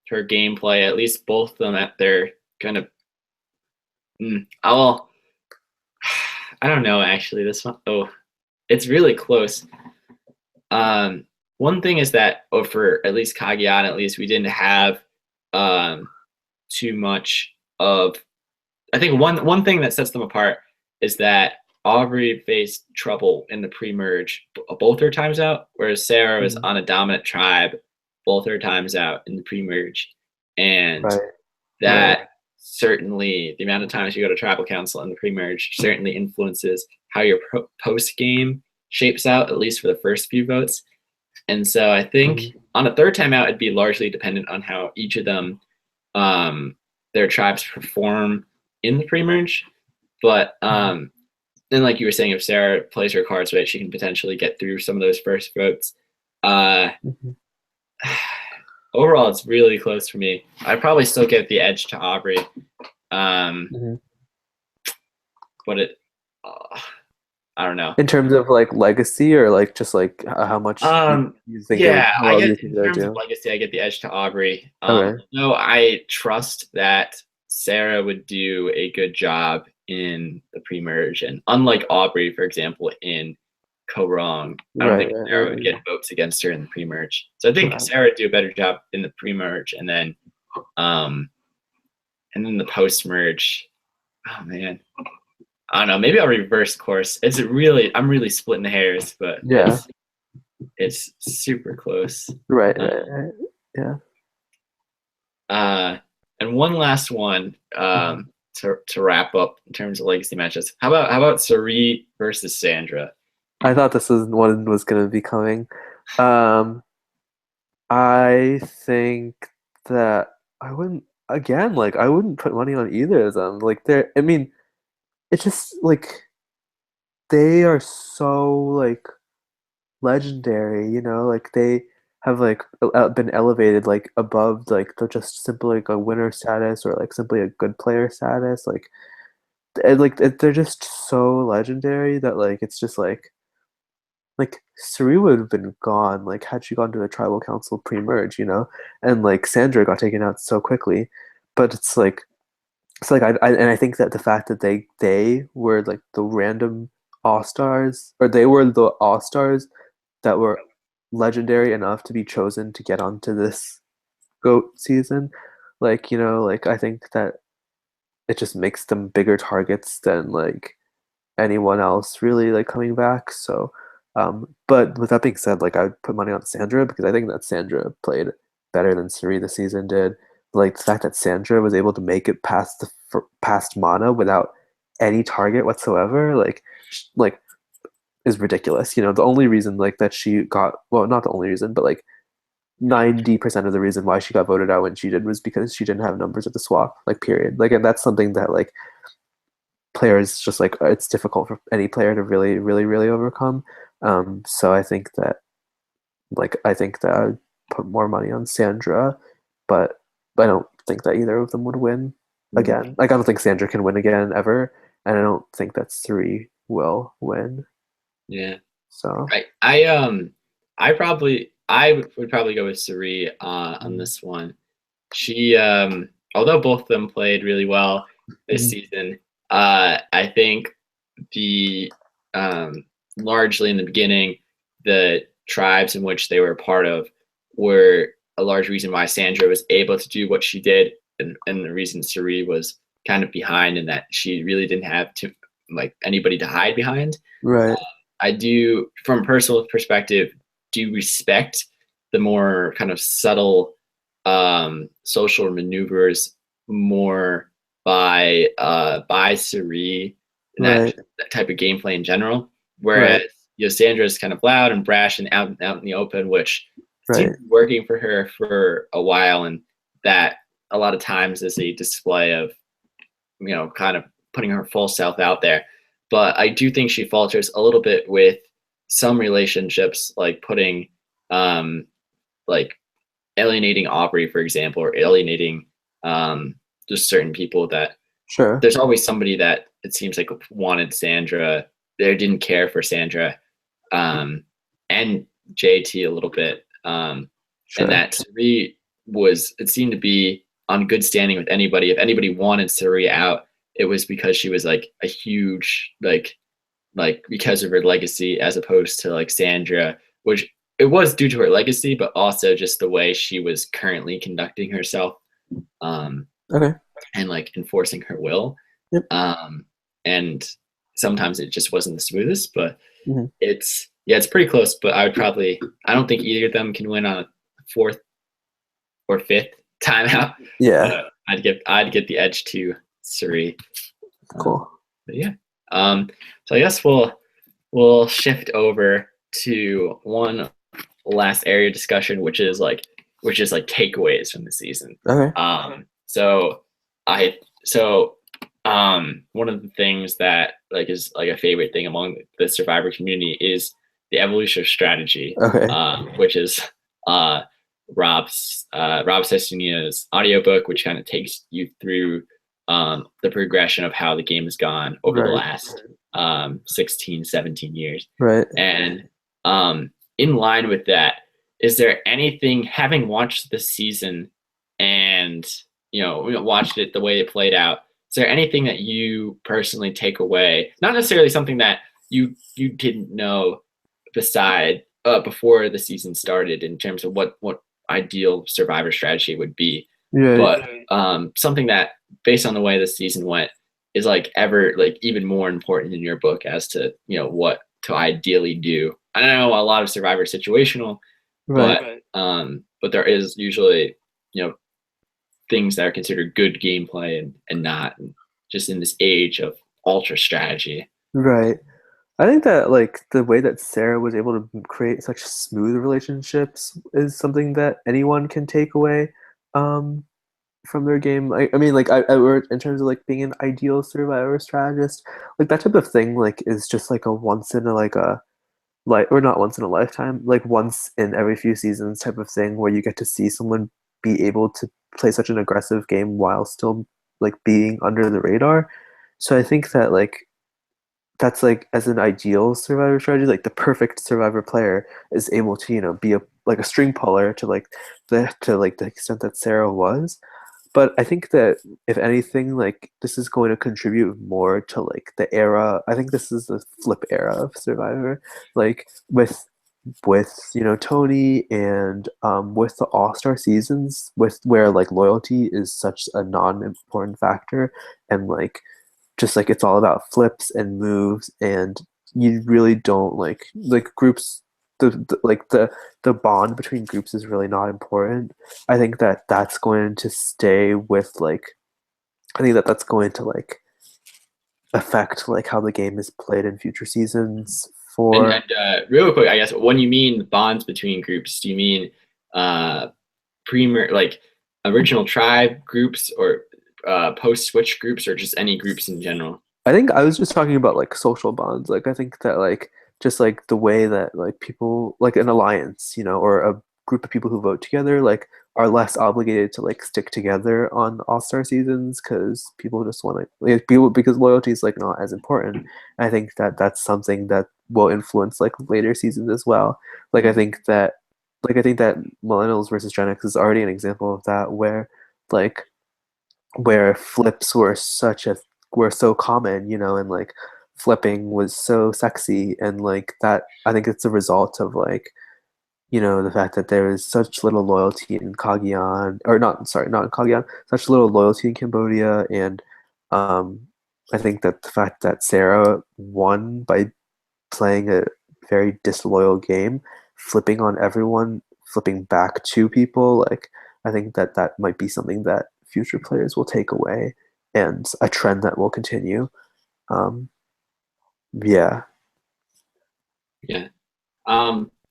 A: her gameplay, at least both of them at their kind of I'll I don't know actually this one. Oh, it's really close. Um, One thing is that, for at least Kaguya, at least we didn't have um, too much of. I think one thing that sets them apart is that Aubrey faced trouble in the pre-merge both her times out, whereas Sarah was
B: Mhm.
A: on a dominant tribe both her times out in the pre-merge, and
B: Right. Right.
A: that certainly the amount of times you go to tribal council in the pre-merge certainly influences how your post game shapes out, at least for the first few votes. And so I think
B: Mhm.
A: on a third time out, it'd be largely dependent on how each of them, um, their tribes perform in the pre-merge. But
B: Mhm.
A: then, like you were saying, if Sarah plays her cards right, she can potentially get through some of those first votes. Uh,
B: Mhm.
A: Overall, it's really close for me. I'd probably still get the edge to Aubrey, um,
B: Mhm.
A: but uh, I don't know.
B: In terms of like legacy or like just like how much you think they would
A: Yeah,
B: how
A: I
B: well do
A: get
B: you think
A: in
B: they would
A: terms of
B: do?
A: legacy, I get the edge to Aubrey.
B: Okay.
A: No, I trust that Sarah would do a good job in the pre-merge, and unlike Aubrey, for example, in Co-Wrong, I don't
B: Right,
A: think
B: right,
A: Sarah
B: right,
A: would
B: yeah.
A: get votes against her in the pre-merge. So I think
B: Right.
A: Sarah would do a better job in the pre-merge, um, and then the post-merge. Oh man, I don't know. Maybe I'll reverse course. I'm really splitting hairs, but
B: Yeah.
A: it's super close.
B: Right,
A: Uh,
B: right, right. Yeah.
A: uh, and one last one to wrap up in terms of legacy matches. How about Sari versus Sandra?
B: I thought this was one was gonna be coming. Um, I think that I wouldn't again, like I wouldn't put money on either of them. Like they're I mean, it's just like they are so like legendary, like they have like been elevated like above like the just simply like a winner status or like simply a good player status. They're just so legendary that like it's just like Suri would have been gone like had she gone to a tribal council pre-merge, and like Sandra got taken out so quickly. But it's like and I think that the fact that they were like the random all stars, or they were the all stars that were legendary enough to be chosen to get onto this GOAT season, like I think that it just makes them bigger targets than like anyone else really like coming back. So, but with that being said, like I would put money on Sandra because I think that Sandra played better than Suri this season did. Like the fact that Sandra was able to make it past past Mana without any target whatsoever, like is ridiculous. The only reason like that she got, well, not the only reason, but like 90% of the reason why she got voted out when she did was because she didn't have numbers at the swap, like period. Like, and that's something that like players just like it's difficult for any player to really, really, really overcome. So I think that I would put more money on Sandra, but I don't think that either of them would win
A: Mm,
B: again. Like I don't think Sandra can win again ever, and I don't think that three will win.
A: yeah.
B: So
A: I would probably go with Suri on
B: mm,
A: this one. She although both of them played really well this
B: mhm.
A: season, I think the um, largely in the beginning, the tribes in which they were a part of were a large reason why Sandra was able to do what she did, and the reason Suri was kind of behind, in that she really didn't have to like anybody to hide behind.
B: Right,
A: I do, from a personal perspective, do respect the more kind of subtle social maneuvers more by Suri and
B: right,
A: that type of gameplay in general.
B: right,
A: Whereas Sandra's kind of loud and brash and out in the open, which seems
B: right,
A: to be working for her for a while, and that a lot of times is a display of kind of putting her full self out there. But I do think she falters a little bit with some relationships, like putting, like alienating Aubrey, for example, or alienating just certain people. That
B: sure,
A: there's always somebody that it seems like wanted Sandra, they didn't care for Sandra, and JT a little bit, and
B: sure,
A: that Suri it seemed to be on good standing with anybody. If anybody wanted Suri out, it was because she was like a huge like because of her legacy, as opposed to like Sandra, which it was due to her legacy, but also just the way she was currently conducting herself, um,
B: okay,
A: and like enforcing her will.
B: yep,
A: Um, and sometimes it just wasn't the smoothest, but
B: hmm
A: it's pretty close. But I don't think either of them can win on a fourth or fifth timeout.
B: yeah,
A: But I'd get the edge to Suri. Um,
B: cool,
A: but yeah. So I guess we'll shift over to one last area discussion, which is like takeaways from the season.
B: okay,
A: So I so one of the things that like is like a favorite thing among the Survivor community is the evolution of strategy,
B: okay,
A: which is uh, Rob Sestinia's audiobook, which kind of takes you through the progression of how the game has gone over the
B: right,
A: last 16, 17 years.
B: right.
A: And in line with that, is there anything, having watched the season and watched it the way it played out, is there anything that you personally take away? Not necessarily something that you didn't know beside before the season started in terms of what ideal survivor strategy would be,
B: Right.
A: but something that based on the way the season went is like ever like even more important in your book as to what to ideally do. I know a lot of survivor situational,
B: Right.
A: but there is usually things that are considered good gameplay and not, and just in this age of ultra strategy.
B: Right. I think that like the way that Sarah was able to create such smooth relationships is something that anyone can take away um, from their game. I mean, like in terms of like being an ideal survivor strategist, like that type of thing, like is just like a once in a like or not once in a lifetime, like once in every few seasons type of thing where you get to see someone be able to play such an aggressive game while still like being under the radar. So I think that like that's like as an ideal survivor strategy, like the perfect survivor player is able to, be a like a string puller to like the extent that Sarah was. But I think that if anything, like this is going to contribute more to like the era. I think this is the flip era of Survivor, like with Tony and with the All-Star seasons, with where like loyalty is such a non-important factor, and like just like it's all about flips and moves, and you really don't like groups. The bond between groups is really not important. I think that that's going to stay with like I think that that's going to like affect like how the game is played in future seasons
A: And
B: for.
A: and real quick, I guess when you mean bonds between groups, do you mean uh, premier like original tribe groups or post switch groups or just any groups in general?
B: I think I was just talking about like social bonds. Like I think that like just like the way that like people like an alliance, or a group of people who vote together like are less obligated to like stick together on All-Star seasons because people just want to like people because loyalty is like not as important. I think that that's something that will influence like later seasons as well. Like I think that Millennials versus Gen X is already an example of that like where flips were so common, and like flipping was so sexy, and like that I think it's a result of like the fact that there is such little loyalty in Cagayan, or not, sorry, not in Cagayan, such little loyalty in Cambodia, and um, I think that the fact that Sarah won by playing a very disloyal game, flipping on everyone, flipping back to people, like I think that that might be something that future players will take away and a trend that will continue. Um, yeah,
A: Yeah.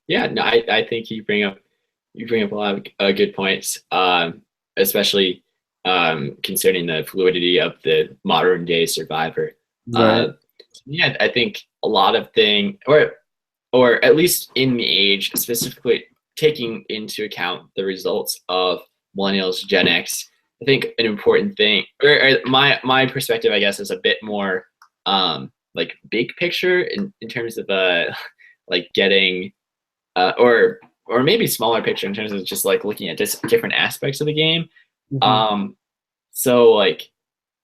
A: Yeah, no, I think you bring up a lot of good points, especially concerning the fluidity of the modern day survivor.
B: right,
A: Uh, yeah, I think a lot of or at least in the age, specifically taking into account the results of millennials, Gen X. I think an important thing, or my perspective, I guess, is a bit more like big picture in terms of like getting or maybe smaller picture in terms of just like looking at just different aspects of the game.
B: hmm
A: Um, so like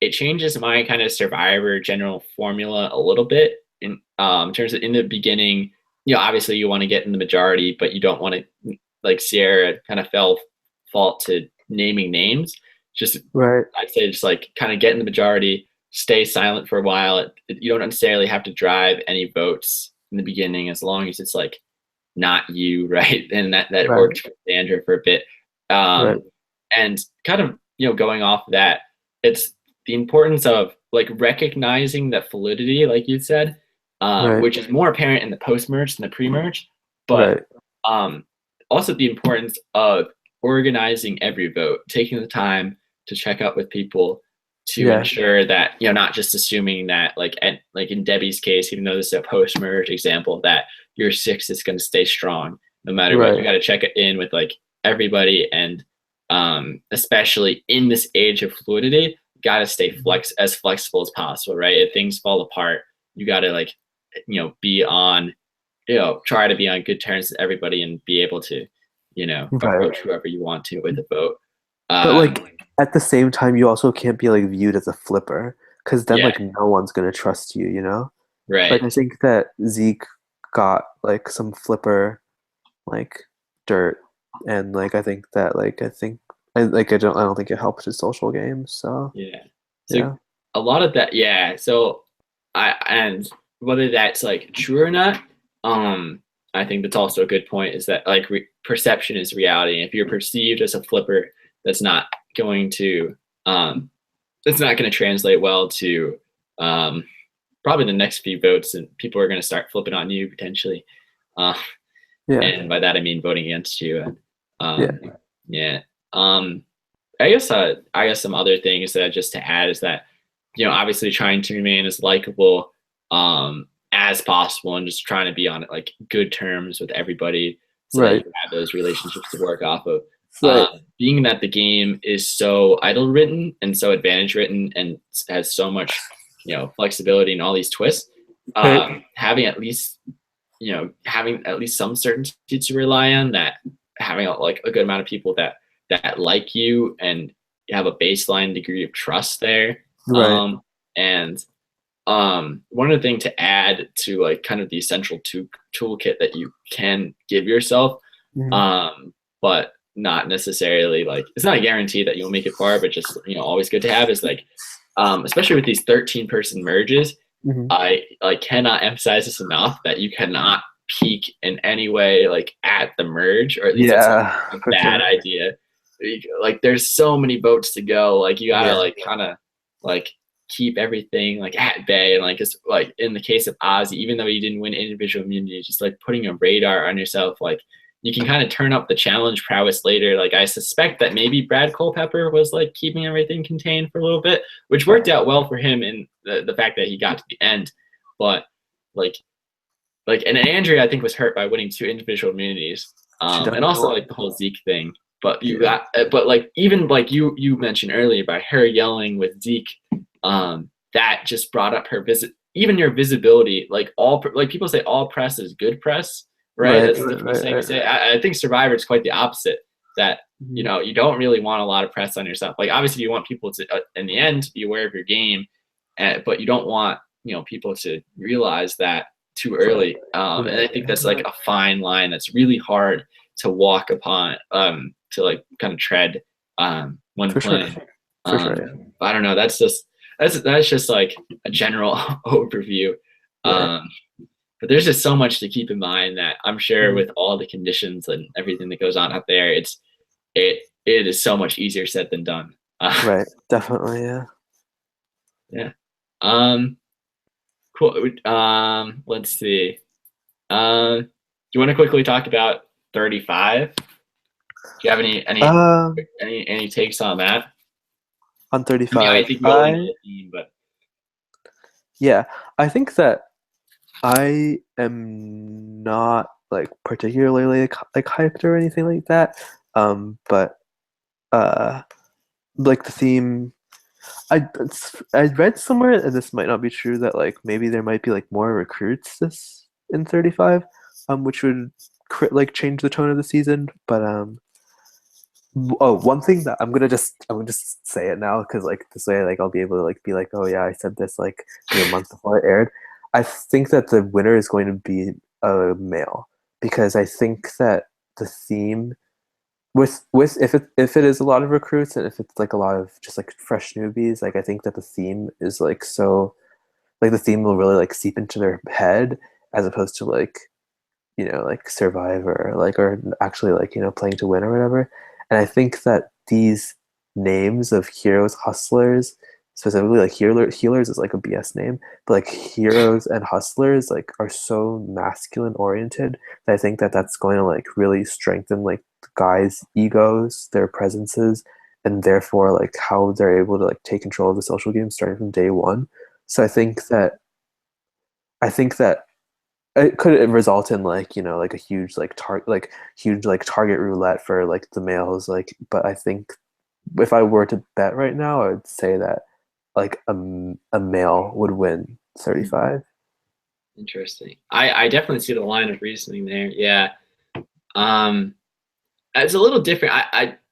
A: it changes my kind of survivor general formula a little bit in terms of in the beginning, obviously you want to get in the majority, but you don't want to like Sierra kind of fell fault to naming names. Just
B: right,
A: I'd say just like kind of get in the majority, stay silent for a while. You don't necessarily have to drive any votes in the beginning as long as it's like not you, right? And that
B: right,
A: worked for Sandra for a bit.
B: right,
A: Um, and kind of going off that, it's the importance of like recognizing that validity, like you said,
B: right,
A: which is more apparent in the post merge than the pre merge, but
B: right,
A: um, also the importance of organizing every vote, taking the time to check up with people to
B: yeah,
A: ensure that not just assuming that like in Debbie's case, even though this is a post merge example, that your six is going to stay strong no matter what. You
B: right,
A: got to check it in with like everybody, and especially in this age of fluidity, got to stay as flexible as possible, right? If things fall apart, you got to like be on try to be on good terms with everybody and be able to
B: right,
A: approach whoever you want to with a vote.
B: But
A: Um,
B: like at the same time, you also can't be like viewed as a flipper because then
A: yeah,
B: like no one's gonna trust you, you know? Like
A: right.
B: I think that Zeke got like some flipper like dirt, and like I think that like I don't think it helped his social game. So
A: Yeah. So
B: yeah,
A: a lot of that, yeah. So and whether that's like true or not, um, I think that's also a good point is that like perception is reality. If you're perceived as a flipper, that's not going to um that's not going to translate well to um probably the next few votes, and people are going to start flipping on you potentially. Uh,
B: yeah,
A: and by that I mean voting against you. And
B: yeah,
A: yeah. Um, I guess some other things that just to add is that obviously trying to remain as likable as possible and just trying to be on like good terms with everybody so that you
B: right,
A: have those relationships to work off of.
B: right,
A: Being that the game is so idle written and so advantage written and has so much flexibility and all these twists,
B: right,
A: having at least having at least some certainty to rely on, that having like a good amount of people that like you and have a baseline degree of trust there.
B: right.
A: And one other thing to add to like kind of the essential toolkit that you can give yourself,
B: Mhm.
A: um, but not necessarily like it's not a guarantee that you'll make it far, but just always good to have is like especially with these 13-person merges,
B: Mhm.
A: I like cannot emphasize this enough that you cannot peak in any way like at the merge, or at least that's
B: Yeah,
A: a
B: for
A: bad
B: sure.
A: idea. Like there's so many boats to go. Like you gotta
B: Yeah,
A: like kind of like keep everything like at bay, and like it's like in the case of Ozzy, even though you didn't win individual immunity, just like putting a radar on yourself, like you can kind of turn up the challenge prowess later. Like I suspect that maybe Brad Culpepper was like keeping everything contained for a little bit, which worked
B: right.
A: out well for him in the fact that he got to the end. But like and Andrea I think was hurt by winning 2 individual immunities.
B: She
A: And
B: definitely
A: also
B: was.
A: like the whole Zeke thing. But
B: Yeah,
A: but like even like you mentioned earlier by her yelling with Zeke, that just brought up her even your visibility. Like like people say all press is good press, right?
B: right,
A: That's a
B: right,
A: difficult
B: right,
A: saying to
B: right,
A: say.
B: right.
A: I think Survivor is quite the opposite. That
B: Mhm.
A: you don't really want a lot of press on yourself. Like obviously you want people to in the end be aware of your game, but you don't want people to realize that too early. And
B: Right,
A: I think that's like a fine line that's really hard to walk upon, to like kind of tread when
B: for sure,
A: playing.
B: for sure. Yeah,
A: I don't know. That's just like a general overview.
B: right.
A: Um, but there's just so much to keep in mind that I'm sure
B: Mhm.
A: with all the conditions and everything that goes on out there, it is so much easier said than done.
B: Right, definitely. Yeah.
A: Yeah. Um, cool. Let's see. Do you want to quickly talk about 35? Do you have
B: Um,
A: any takes on that?
B: on
A: I mean, I
B: 35,
A: think we all know the theme, but
B: yeah, I think that I am not like particularly like hyped or anything like that. But uh, like the theme, I read somewhere, and this might not be true, that like maybe there might be like more recruits this in 35, which would like change the tone of the season. But oh, one thing that I'm gonna just say it now because like this way like I'll be able to like be like, oh yeah, I said this like a month before it aired. I think that the winner is going to be a male because I think that the theme with if it is a lot of recruits and if it's like a lot of just like fresh newbies, like I think that the theme is like so like the theme will really like seep into their head as opposed to like like Survivor, like or actually like playing to win or whatever. And I think that these names of heroes, hustlers, specifically like healers is like a BS name, but like heroes and hustlers like are so masculine oriented that I think that that's going to like really strengthen like the guys' egos, their presences, and therefore like how they're able to like take control of the social game starting from day one. So I think that it could result in like like a huge like target roulette for like the males, like, but I think if I were to bet right now I would say that like a male would win 35.
A: interesting. I definitely see the line of reasoning there. Yeah. Um, it's a little different.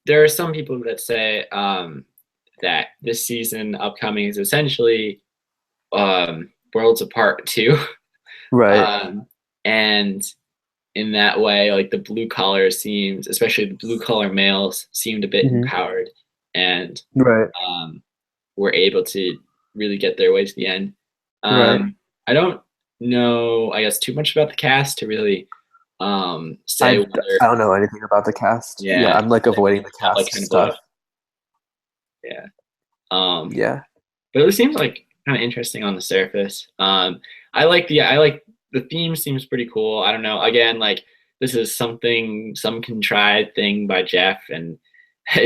A: there are some people that say that this season upcoming is essentially Worlds Apart too.
B: Right.
A: And in that way, like the blue collar seems, especially the blue collar males, seemed a bit
B: Hmm.
A: empowered and
B: Right.
A: um, were able to really get their way to the end.
B: Right.
A: I don't know, I guess, too much about the cast to really say
B: I
A: whether,
B: I don't know anything about the cast. Yeah,
A: yeah,
B: I'm like avoiding the
A: have like
B: cast
A: kind of
B: stuff.
A: yeah. Um,
B: Yeah.
A: but it seems like kind of interesting on the surface. I like the theme seems pretty cool. I don't know. Again, like this is some contrived thing by Jeff, and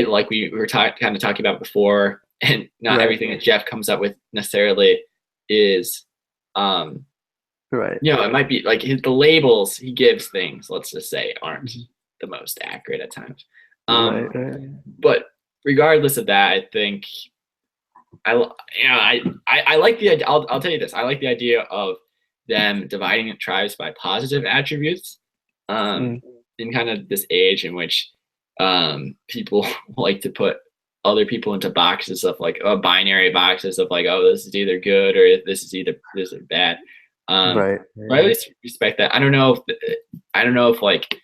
A: like we were kind of talking about before, and not
B: Right.
A: everything that Jeff comes up with necessarily is, um,
B: Right.
A: it might be like the labels he gives things. Let's just say aren't
B: Mhm.
A: the most accurate at times.
B: Right.
A: Um,
B: Right.
A: but regardless of that, I think I like the idea. I'll tell you this. I like the idea of them dividing tribes by positive attributes. Um,
B: Mm.
A: in kind of this age in which people like to put other people into boxes of like binary boxes of like, oh, this is either good or this is bad. Um,
B: Right.
A: but I at
B: Right.
A: least respect that. I don't know if like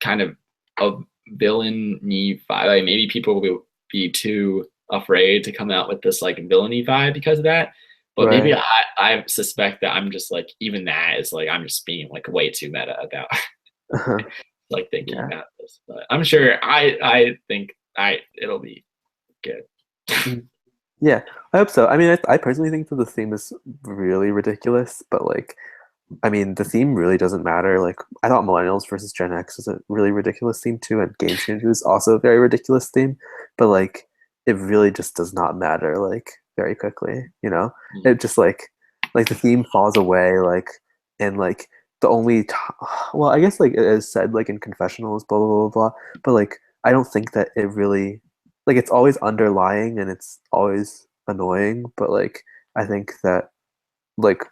A: kind of a villainy vibe. Like maybe people will be too afraid to come out with this like villainy vibe because of that. But maybe
B: Right.
A: I suspect that I'm just like even that is like I'm just being like way too meta about
B: Uh-huh.
A: like thinking
B: Yeah.
A: about this. But I'm sure I think it'll be good.
B: Mm. Yeah. I hope so. I mean, I personally think that the theme is really ridiculous, but like, I mean, the theme really doesn't matter. Like, I thought Millennials versus Gen X was a really ridiculous theme too, and Game Changers also a very ridiculous theme. But like, it really just does not matter. Like, very quickly, you know, it just like the theme falls away. Like, and like the only well, I guess like it is said like in confessionals, blah blah blah blah. But like, I don't think that it really like it's always underlying and it's always annoying. But like, I think that like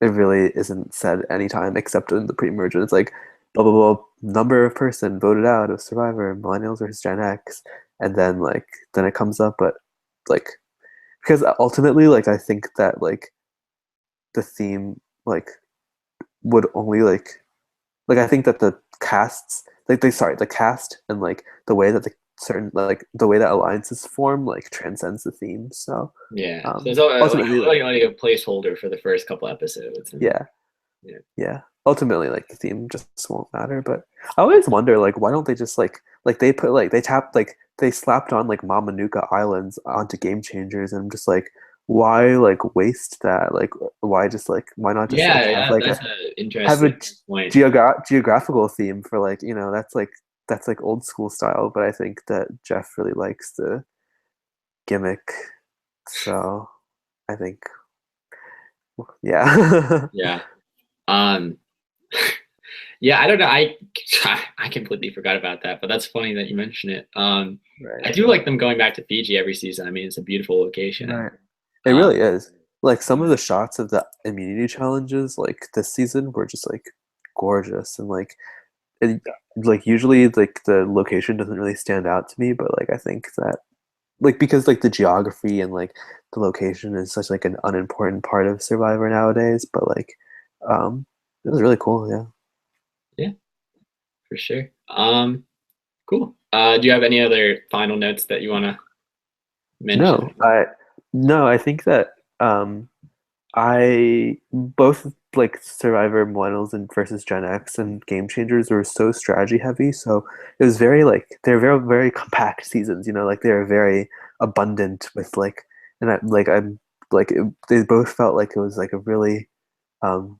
B: it really isn't said anytime except in the pre-merge. And it's like blah blah blah number of person voted out of Survivor, Millennials versus Gen X, and then it comes up, but like because ultimately like I think that like the theme like would only like I think that the casts like they sorry the cast and like the way that the certain like the way that alliances form like transcends the theme. So
A: Yeah. So it's like,
B: ultimately like
A: like a placeholder for the first couple episodes. And
B: yeah.
A: yeah.
B: Yeah. Ultimately, like the theme just won't matter. But I always wonder, like, why don't they just like they put like they tapped like they slapped on like Mamanuca Islands onto Game Changers, and I'm just like, why like waste that? Like, why just like why not just like
A: Yeah,
B: have
A: yeah,
B: like a
A: that's an
B: have a
A: interesting point.
B: geographical theme for like that's like old school style. But I think that Jeff really likes the gimmick, so I think yeah.
A: Yeah. Um, yeah, I don't know. I completely forgot about that, but that's funny that you mention it.
B: Right.
A: I do like them going back to Fiji every season. I mean, it's a beautiful location.
B: Right. It
A: Um,
B: really is. Like some of the shots of the immunity challenges, like this season, were just like gorgeous and like usually like the location doesn't really stand out to me, but like I think that like because like the geography and like the location is such like an unimportant part of Survivor nowadays, but like it was really cool. Yeah.
A: yeah, for sure. Cool. Do you have any other final notes that you want to mention?
B: No, I think that I both like Survivor Millennials and versus Gen X and Game Changers were so strategy heavy, so it was very like they're very compact seasons, you know, like they're very abundant with like and I'm like they both felt like it was like a really um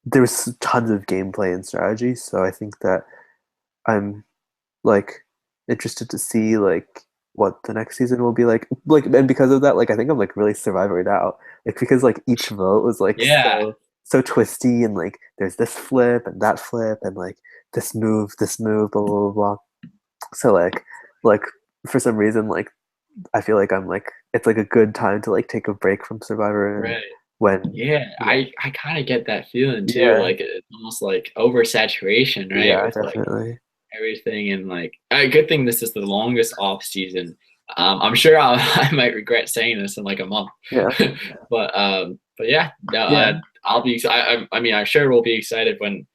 B: there was tons of gameplay and strategy, so I think that I'm like interested to see like what the next season will be like and because of that like I think I'm like really surviving out like because like each vote was like
A: Yeah,
B: so twisty and like there's this flip and like this move blah blah blah, blah. So like for some reason like I feel like I'm like it's like a good time to like take a break from Survivor and
A: right.
B: when
A: Yeah,
B: yeah
A: I kind of get that feeling too.
B: yeah
A: Like it's almost like oversaturation, right?
B: yeah
A: With like
B: definitely
A: everything, and like a good thing this is the longest off season. I'm sure I might regret saying this in like a month,
B: Yeah.
A: but yeah, no,
B: Yeah.
A: I'll be. I mean, I'm sure we'll be excited when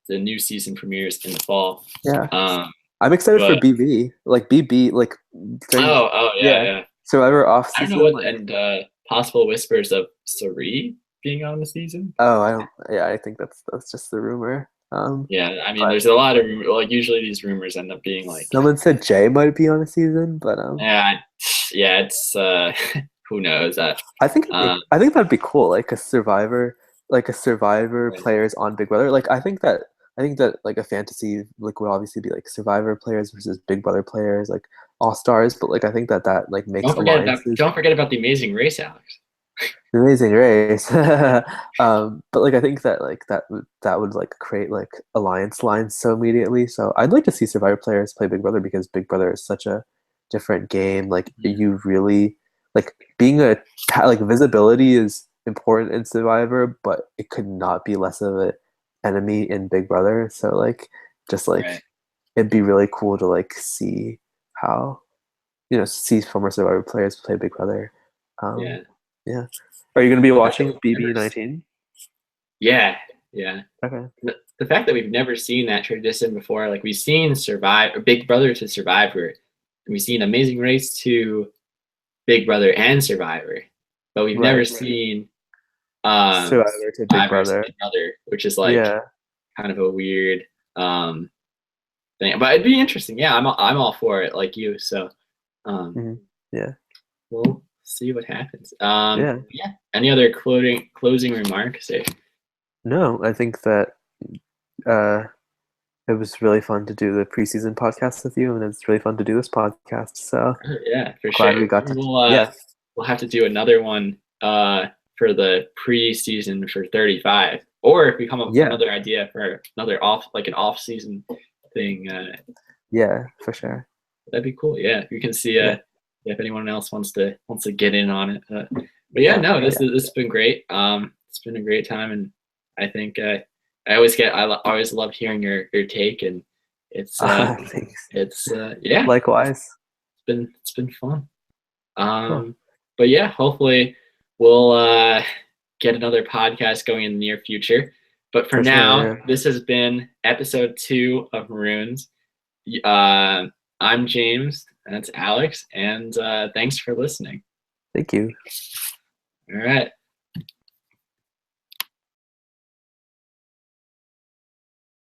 A: the new season premieres in the fall.
B: Yeah.
A: Um,
B: I'm excited for
A: but
B: BB. Like BB, like during
A: oh yeah,
B: yeah.
A: yeah.
B: Survivor off
A: I don't know
B: season,
A: what,
B: like
A: and possible whispers of Sari being on the season.
B: oh I don't yeah, I think that's just the rumor.
A: Yeah, I mean,
B: But
A: there's a lot of like usually these rumors end up being like,
B: someone said Jay might be on a season, but
A: yeah, yeah, it's who knows that. Um,
B: I think that'd be cool, like a Survivor players on Big Brother. Like I think that like a fantasy like would obviously be like Survivor players versus Big Brother players, like all stars. But like I think that like makes alliances.
A: don't forget about the Amazing Race, Alex.
B: Amazing Race. But like I think that like that would like create like alliance lines so immediately. So I'd like to see Survivor players play Big Brother because Big Brother is such a different game. Like you really like being a like visibility is important in Survivor, but it could not be less of an enemy in Big Brother. So like just
A: Right.
B: like it'd be really cool to like see how see former Survivor players play Big Brother. Um,
A: Yeah.
B: yeah. Are you going to be
A: The fact that
B: watching
A: we've never,
B: BB19?
A: yeah, yeah.
B: Okay.
A: The fact that we've never seen that tradition before, like we've seen Survivor, Big Brother to Survivor, and we've seen Amazing Race to Big Brother and Survivor, but we've never
B: Right.
A: seen
B: Survivor to Big
A: Survivor to
B: Brother.
A: Big Brother, which is like
B: Yeah.
A: kind of a weird um thing. But it'd be interesting. Yeah, I'm all for it, like you. So um,
B: Mhm. Yeah.
A: we'll see what happens.
B: Yeah.
A: Yeah. Any other closing remarks?
B: No, I think that uh, it was really fun to do the preseason podcast with you, and it's really fun to do this podcast. So
A: Yeah, for
B: glad
A: sure.
B: we got
A: Maybe
B: to. Yeah.
A: we'll have to do another one for the preseason for 35, or if we come up with
B: Yeah.
A: another idea for another an off season thing,
B: Yeah. For sure.
A: that'd be cool. Yeah, you can see
B: Yeah.
A: if anyone else wants to get in on it. But yeah,
B: Yeah.
A: no,
B: Yeah.
A: this has been great. It's been a great time, and I think always love hearing your take, and it's
B: Thanks.
A: yeah,
B: Likewise.
A: it's been fun.
B: Cool.
A: But yeah, hopefully we'll get another podcast going in the near future. But for
B: For sure.
A: now,
B: Yeah.
A: this has been episode 2 of Marooned. Uh, I'm James, and that's Alex, and thanks for listening.
B: Thank you.
A: All right.